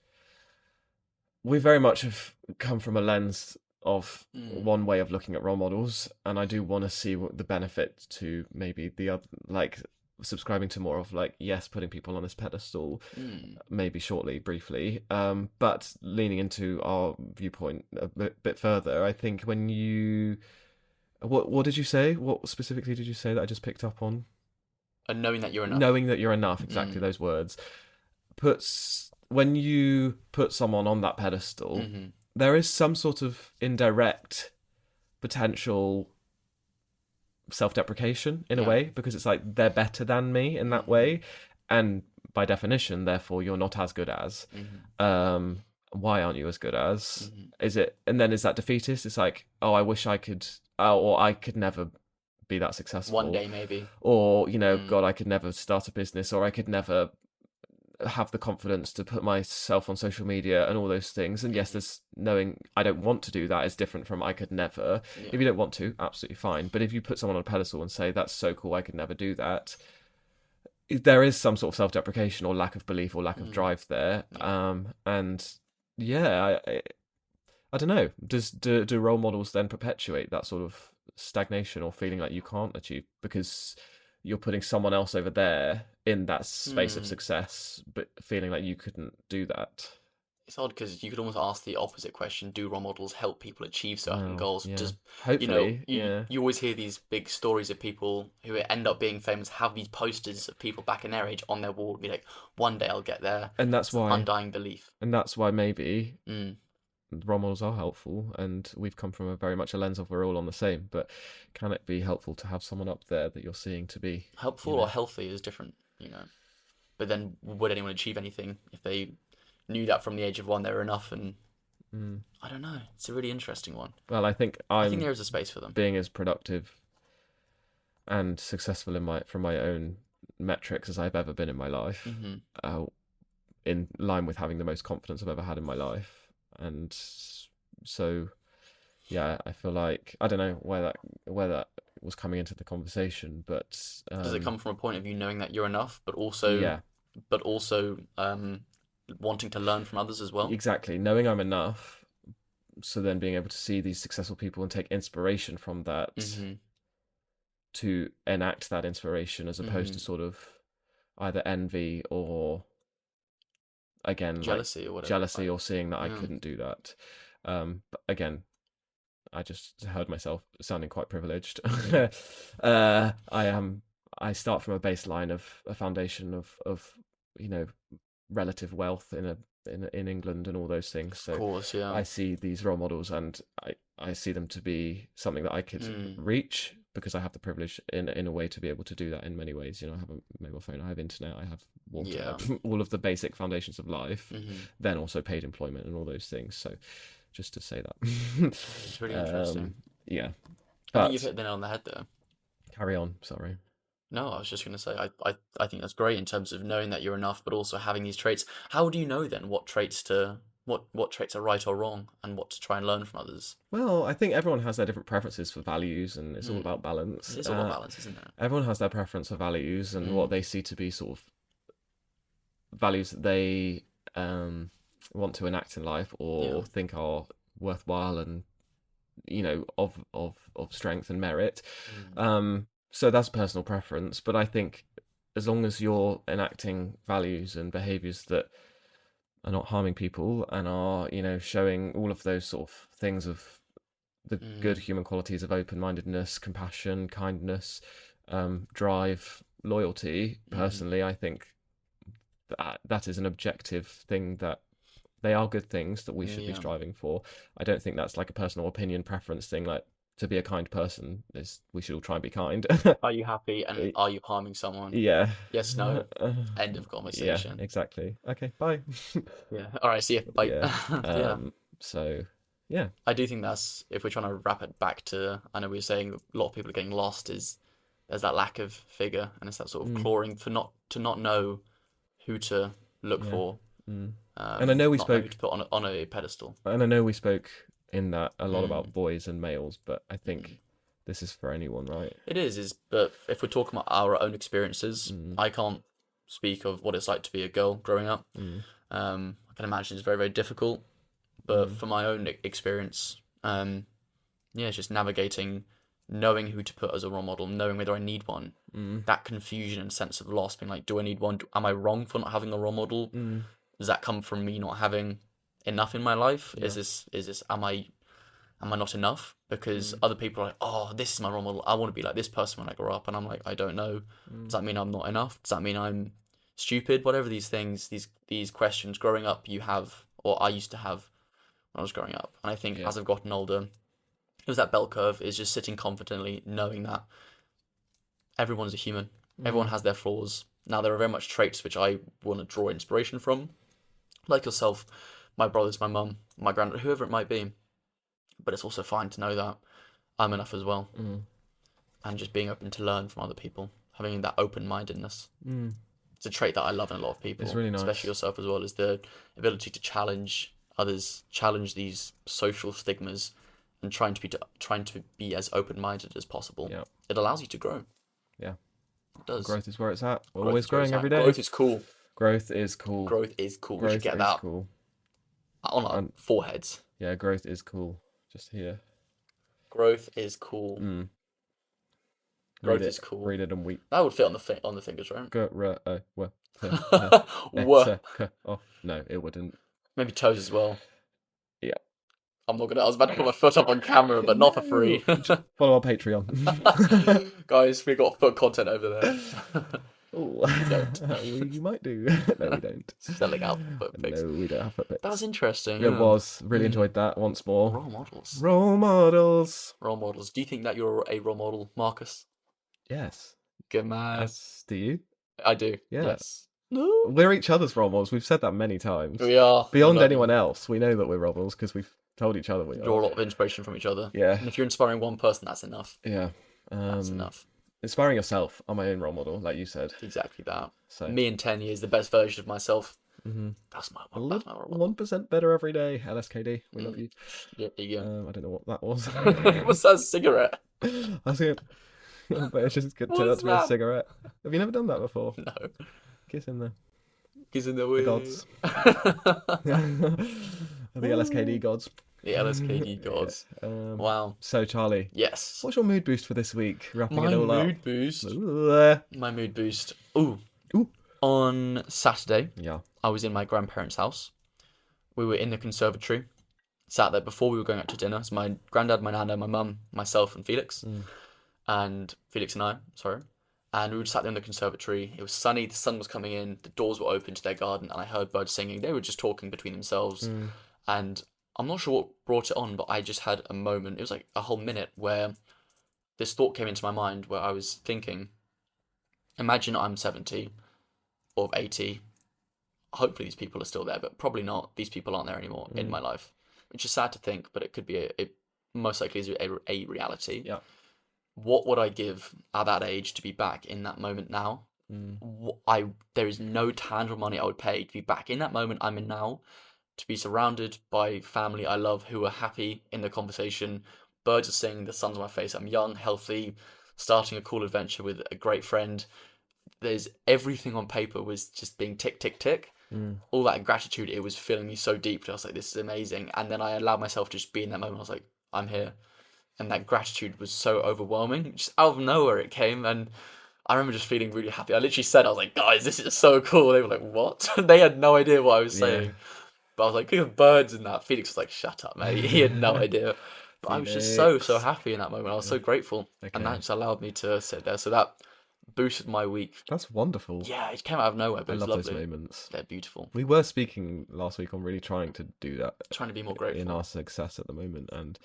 we very much have come from a lens of one way of looking at role models, and I do want to see what the benefit to maybe the other, like subscribing to more of like, yes, putting people on this pedestal, Mm. maybe shortly, briefly, but leaning into our viewpoint a bit further, I think when you, what did you say? What specifically did you say that I just picked up on? And knowing that you're enough. Knowing that you're enough, exactly those words. When you put someone on that pedestal, there is some sort of indirect potential self-deprecation in a way, because it's like they're better than me in that way, and by definition, therefore, you're not as good as. Why aren't you as good as? Is it? And then is that defeatist? It's like, oh, I wish I could, or I could never be that successful. One day, maybe. Or, God, I could never start a business, or I could never have the confidence to put myself on social media and all those things. And yes, there's knowing I don't want to do that is different from I could never. If you don't want to, absolutely fine. But if you put someone on a pedestal and say, that's so cool, I could never do that, there is some sort of self-deprecation or lack of belief or lack of drive there. And yeah, I don't know. Do role models then perpetuate that sort of stagnation or feeling like you can't achieve because you're putting someone else over there in that space of success, but feeling like you couldn't do that? It's odd because you could almost ask the opposite question: do role models help people achieve certain goals? Yeah. Just hopefully, you always hear these big stories of people who end up being famous have these posters of people back in their age on their wall, be like, one day I'll get there. And that's why undying belief. And that's why maybe role models are helpful, and we've come from a very much a lens of we're all on the same, but can it be helpful to have someone up there that you're seeing to be helpful or healthy is different, but then would anyone achieve anything if they knew that from the age of one they were enough? And I don't know, it's a really interesting one. Well, I think there is a space for them being as productive and successful from my own metrics as I've ever been in my life, in line with having the most confidence I've ever had in my life. And so, yeah, I feel like I don't know where that was coming into the conversation, but does it come from a point of view knowing that you're enough, but also wanting to learn from others as well? Exactly, knowing I'm enough, so then being able to see these successful people and take inspiration from that, to enact that inspiration, as opposed to sort of either envy or, again, jealousy or whatever. Jealousy or seeing that I couldn't do that. But again, I just heard myself sounding quite privileged. I start from a baseline of a foundation of relative wealth in England and all those things. So of course, yeah. I see these role models and I see them to be something that I could reach, because I have the privilege in a way to be able to do that in many ways. I have a mobile phone, I have internet, I have water, all of the basic foundations of life, then also paid employment and all those things. So just to say that. It's really interesting. Yeah. I think you've hit the nail on the head there. Carry on, sorry. No, I was just going to say, I think that's great in terms of knowing that you're enough, but also having these traits. How do you know then what traits what traits are right or wrong, and what to try and learn from others? Well, I think everyone has their different preferences for values, and it's all about balance. It's all about balance, isn't it? Everyone has their preference for values and what they see to be sort of values that they want to enact in life or think are worthwhile and of strength and merit. So that's personal preference, but I think as long as you're enacting values and behaviors that are not harming people and are showing all of those sort of things of the good human qualities of open-mindedness, compassion, kindness, drive, loyalty, personally I think that is an objective thing, that they are good things that we should be striving for. I don't think that's like a personal opinion preference thing, like to be a kind person we should all try and be kind. Are you happy and are you harming someone? Yeah. Yes, no. End of conversation. Yeah, exactly. Okay, bye. Yeah. All right, see you. Bye. Yeah. So, yeah. I do think that's, if we're trying to wrap it back to, I know we were saying a lot of people are getting lost, there's that lack of figure, and it's that sort of clawing to not know who to look for. And I know we spoke to put on a pedestal. And I know we spoke in that a lot about boys and males, but I think this is for anyone, right? It is, but if we're talking about our own experiences, I can't speak of what it's like to be a girl growing up. I can imagine it's very, very difficult, but for my own experience, it's just navigating knowing who to put as a role model, knowing whether I need one, that confusion and sense of loss, being like, do I need one? Am I wrong for not having a role model? Does that come from me not having enough in my life? Yeah. Is this, am I not enough? Because other people are like, oh, this is my role model. I want to be like this person when I grow up. And I'm like, I don't know. Does that mean I'm not enough? Does that mean I'm stupid? Whatever these things, these questions growing up you have, or I used to have when I was growing up. And I think as I've gotten older, it was that bell curve, is just sitting confidently, knowing that everyone's a human. Everyone has their flaws. Now, there are very much traits which I want to draw inspiration from, like yourself, my brothers, my mum, my granddad, whoever it might be. But it's also fine to know that I'm enough as well. And just being open to learn from other people, having that open-mindedness. It's a trait that I love in a lot of people. It's really nice. Especially yourself as well, is the ability to challenge others, challenge these social stigmas, and trying to be as open-minded as possible. Yeah. It allows you to grow. Yeah. It does. Growth is where it's at. We're always growing every day. Growth is cool. Growth is cool. Growth is cool. We should get that on our foreheads. Yeah, growth is cool. Just here. Growth is cool. Growth is cool. Read it and weep. That would fit on the fingers, right? No, it wouldn't. Maybe toes as well. Yeah. I was about to put my foot up on camera, but not for free. Follow our Patreon. Guys, we got foot content over there. Oh, you might do. No, we don't. Selling out foot pics. No, we don't have foot pics. That was interesting. It was. Really enjoyed that once more. Role models. Role models. Role models. Do you think that you're a role model, Marcus? Yes. Good man. Yes. Do you? I do. Yeah. Yes. No. We're each other's role models. We've said that many times. We are. Beyond anyone else, we know that we're role models because we've told each other we are. Draw a lot of inspiration from each other. Yeah. And if you're inspiring one person, that's enough. Yeah. That's enough. Inspiring yourself. I'm my own role model, like you said. Exactly that. So me in 10 years, the best version of myself. That's my role model. 1% better every day. LSKD, we love you. Yeah, there you go. I don't know what that was. What's that cigarette? That's it. But it's just good to turn out to be a cigarette. Have you never done that before? No. Kiss in the way. Gods. The LSKD gods. The LSKD gods. Wow. So, Charlie. Yes. What's your mood boost for this week? Wrapping it all up. My mood boost. Ooh. On Saturday, I was in my grandparents' house. We were in the conservatory. Sat there before we were going out to dinner. So my granddad, my nana, my mum, myself, and Felix. And Felix and I, sorry. And we were sat there in the conservatory. It was sunny. The sun was coming in. The doors were open to their garden. And I heard birds singing. They were just talking between themselves. And I'm not sure what brought it on, but I just had a moment. It was like a whole minute where this thought came into my mind where I was thinking, imagine I'm 70 or 80. Hopefully these people are still there, but probably not. These people aren't there anymore in my life, which is sad to think, but it could be it most likely is a reality. Yeah. What would I give at that age to be back in that moment now? There is no tangible money I would pay to be back in that moment I'm in now, to be surrounded by family I love who are happy in the conversation. Birds are singing, the sun's on my face. I'm young, healthy, starting a cool adventure with a great friend. There's everything on paper was just being tick, tick, tick. All that gratitude, it was filling me so deep. I was like, this is amazing. And then I allowed myself to just be in that moment. I was like, I'm here. And that gratitude was so overwhelming. Just out of nowhere it came. And I remember just feeling really happy. I literally said, I was like, guys, this is so cool. They were like, what? They had no idea what I was saying. But I was like, look at birds and that. Felix was like, shut up, mate. He had no idea. But I was just so happy in that moment. I was so grateful. Okay. And that just allowed me to sit there. So that boosted my week. That's wonderful. Yeah, it came out of nowhere, but I it was love lovely. those moments. They're beautiful. We were speaking last week on really trying to do that. Trying to be more grateful. In our success at the moment and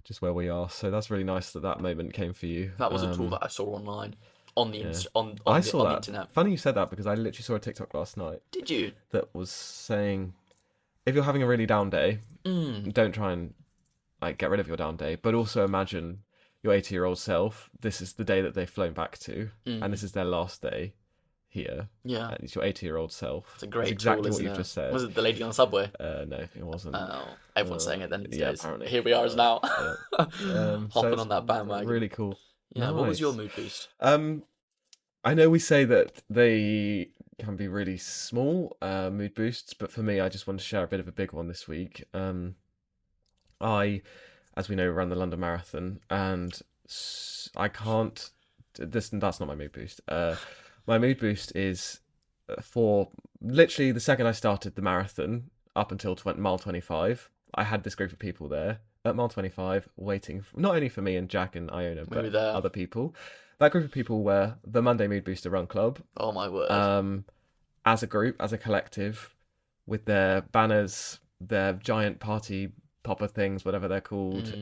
just where we are. So that's really nice that moment came for you. That was a tool that I saw online. On the internet. Funny you said that because I literally saw a TikTok last night. Did you? That was saying, if you're having a really down day, don't try and get rid of your down day, but also imagine your 80-year-old self. This is the day that they've flown back to, and this is their last day here. Yeah, and it's your 80-year-old self. It's a great exactly tool, what you've just said. Was it the lady on the subway? No, it wasn't. Oh, everyone's saying it then. Yeah, apparently. Here we are as now, hopping on that bandwagon. Really cool. Yeah, nice. What was your mood boost? I know we say that they can be really small mood boosts, but for me, I just want to share a bit of a big one this week. I, as we know, ran the London Marathon, and I can't. That's not my mood boost. My mood boost is for literally the second I started the marathon up until mile 25. I had this group of people there at mile 25 waiting not only for me and Jack and Iona, but other people. That group of people were the Monday Mood Booster Run Club. Oh my word. As a group, as a collective, with their banners, their giant party popper things, whatever they're called,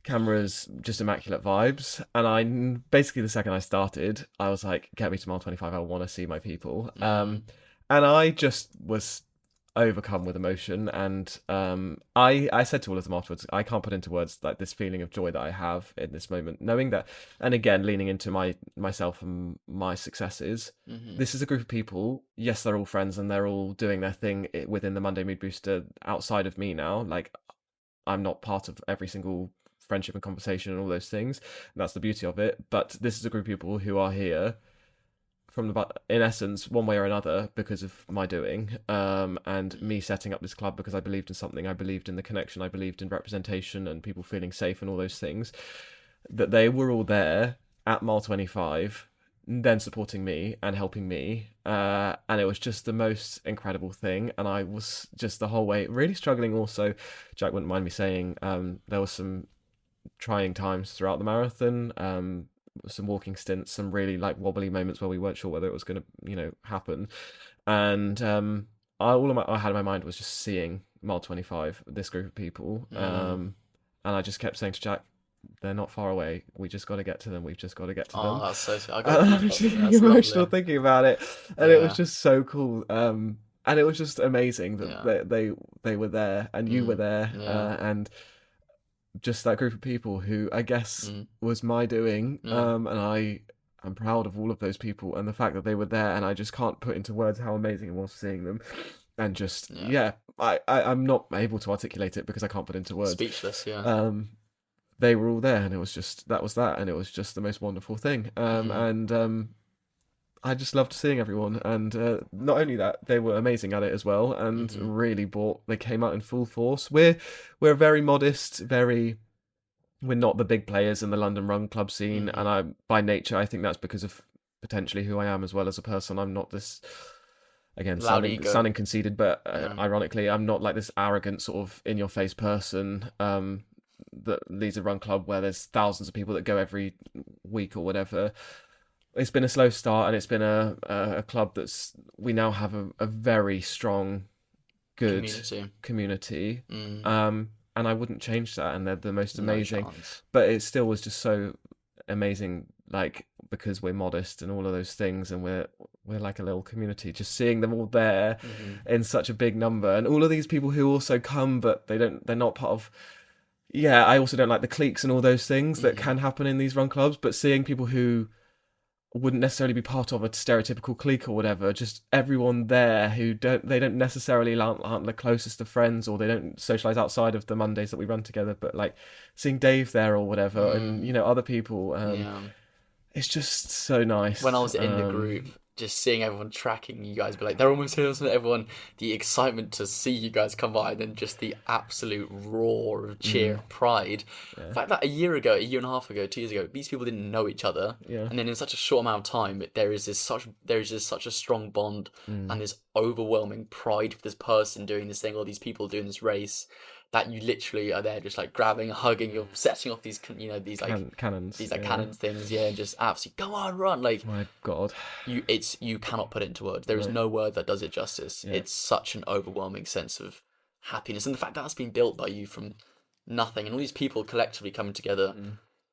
cameras, just immaculate vibes. And I basically, the second I started, I was like, get me to mile 25, I want to see my people. And I just was overcome with emotion, and I said to all of them afterwards, I can't put into words like this feeling of joy that I have in this moment, knowing that, and again leaning into myself and my successes. This is a group of people, yes, they're all friends and they're all doing their thing within the Monday Mood Booster outside of me now. Like, I'm not part of every single friendship and conversation and all those things, and that's the beauty of it. But this is a group of people who are here in essence, one way or another, because of my doing, and me setting up this club because I believed in something. I believed in the connection. I believed in representation and people feeling safe and all those things. That they were all there at mile 25, then supporting me and helping me, and it was just the most incredible thing. And I was just the whole way really struggling. Also, Jack wouldn't mind me saying, there was some trying times throughout the marathon. Some walking stints, some really like wobbly moments where we weren't sure whether it was going to, happen. And all I had in my mind was just seeing mile 25, this group of people. And I just kept saying to Jack, they're not far away. We just got to get to them. We've just got to get to them. Oh, that's so sweet. I'm just emotional thinking about it. And it was just so cool. And it was just amazing that they were there and you were there. And just that group of people who I guess was my doing, and I'm proud of all of those people and the fact that they were there, and I just can't put into words how amazing it was seeing them. And just I'm not able to articulate it because I can't put into words. Speechless. They were all there, and it was just and it was just the most wonderful thing. And I just loved seeing everyone, and not only that, they were amazing at it as well, and really they came out in full force. We're very modest, we're not the big players in the London Run Club scene, and by nature, I think that's because of potentially who I am as well as a person. I'm not this, again, sounding conceited, but ironically, I'm not like this arrogant sort of in-your-face person that leads a run club where there's thousands of people that go every week or whatever. It's been a slow start, and it's been a club we now have a very strong, good community. And I wouldn't change that, and they're the most amazing. But it still was just so amazing, like, because we're modest and all of those things, and we're like a little community. Just seeing them all there in such a big number, and all of these people who also come, but they're not part of. Yeah, I also don't like the cliques and all those things that can happen in these run clubs. But seeing people who wouldn't necessarily be part of a stereotypical clique or whatever, just everyone there who don't necessarily aren't the closest of friends, or they don't socialize outside of the Mondays that we run together, but like seeing Dave there or whatever, and other people, it's just so nice. When I was in the group, just seeing everyone tracking you guys, be like, they're almost here, isn't it? Everyone, the excitement to see you guys come by, and then just the absolute roar of cheer and pride. Yeah. The fact that a year and a half ago, 2 years ago, these people didn't know each other, and then in such a short amount of time, there is just such a strong bond and this overwhelming pride for this person doing this thing, or these people doing this race, that you literally are there just like grabbing, hugging, you're setting off these these like cannons, cannons things, and just absolutely go on, run, like, my God, you cannot put it into words. There is no word that does it justice. It's such an overwhelming sense of happiness, and the fact that that's been built by you from nothing, and all these people collectively coming together,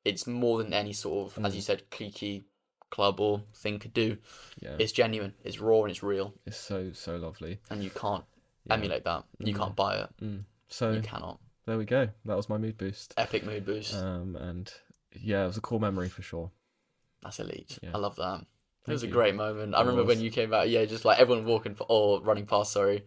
it's more than any sort of, as you said, cliquey club or thing could do. It's genuine, it's raw, and it's real. It's so lovely, and you can't emulate that. You can't buy it. So you cannot. There we go. That was my mood boost. Epic mood boost. And yeah, it was a cool memory for sure. That's elite. I love that. It was a great moment. I remember when you came out, just like everyone running past, sorry.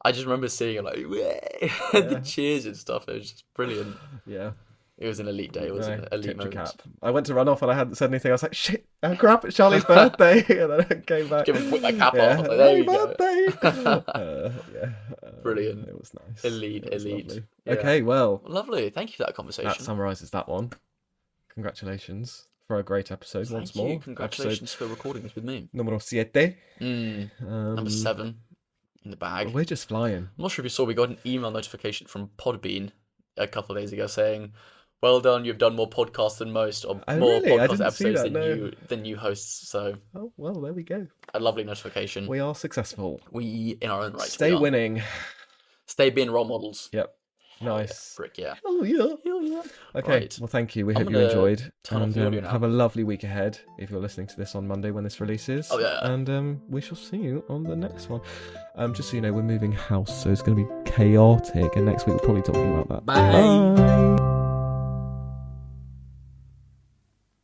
I just remember seeing it like, the cheers and stuff. It was just brilliant. Yeah. It was an elite day. It was an elite moment. Cap. I went to run off and I hadn't said anything. I was like, shit, crap, it's Charlie's birthday. And then I came back. Whip that cap off. Like, there you go. Brilliant. It was nice. Elite. Okay, well. Lovely. Thank you for that conversation. That summarises that one. congratulations for a great episode once more. Congratulations for recording this with me. Número 7. Number 7 in the bag. We're just flying. I'm not sure if you saw, we got an email notification from Podbean a couple of days ago saying, well done, you've done more podcasts than most, or more podcast episodes than you hosts. So, oh, well, there we go. A lovely notification. We are successful. We, in our own right. Stay winning. Stay being role models. Yep. Nice. Frick, yeah. Oh, yeah. Hell yeah. Okay, Right. Well, thank you. We hope you enjoyed. And have a lovely week ahead if you're listening to this on Monday when this releases. Oh, yeah. And we shall see you on the next one. Just so you know, we're moving house, so it's going to be chaotic. And next week we'll probably talk about that. Bye.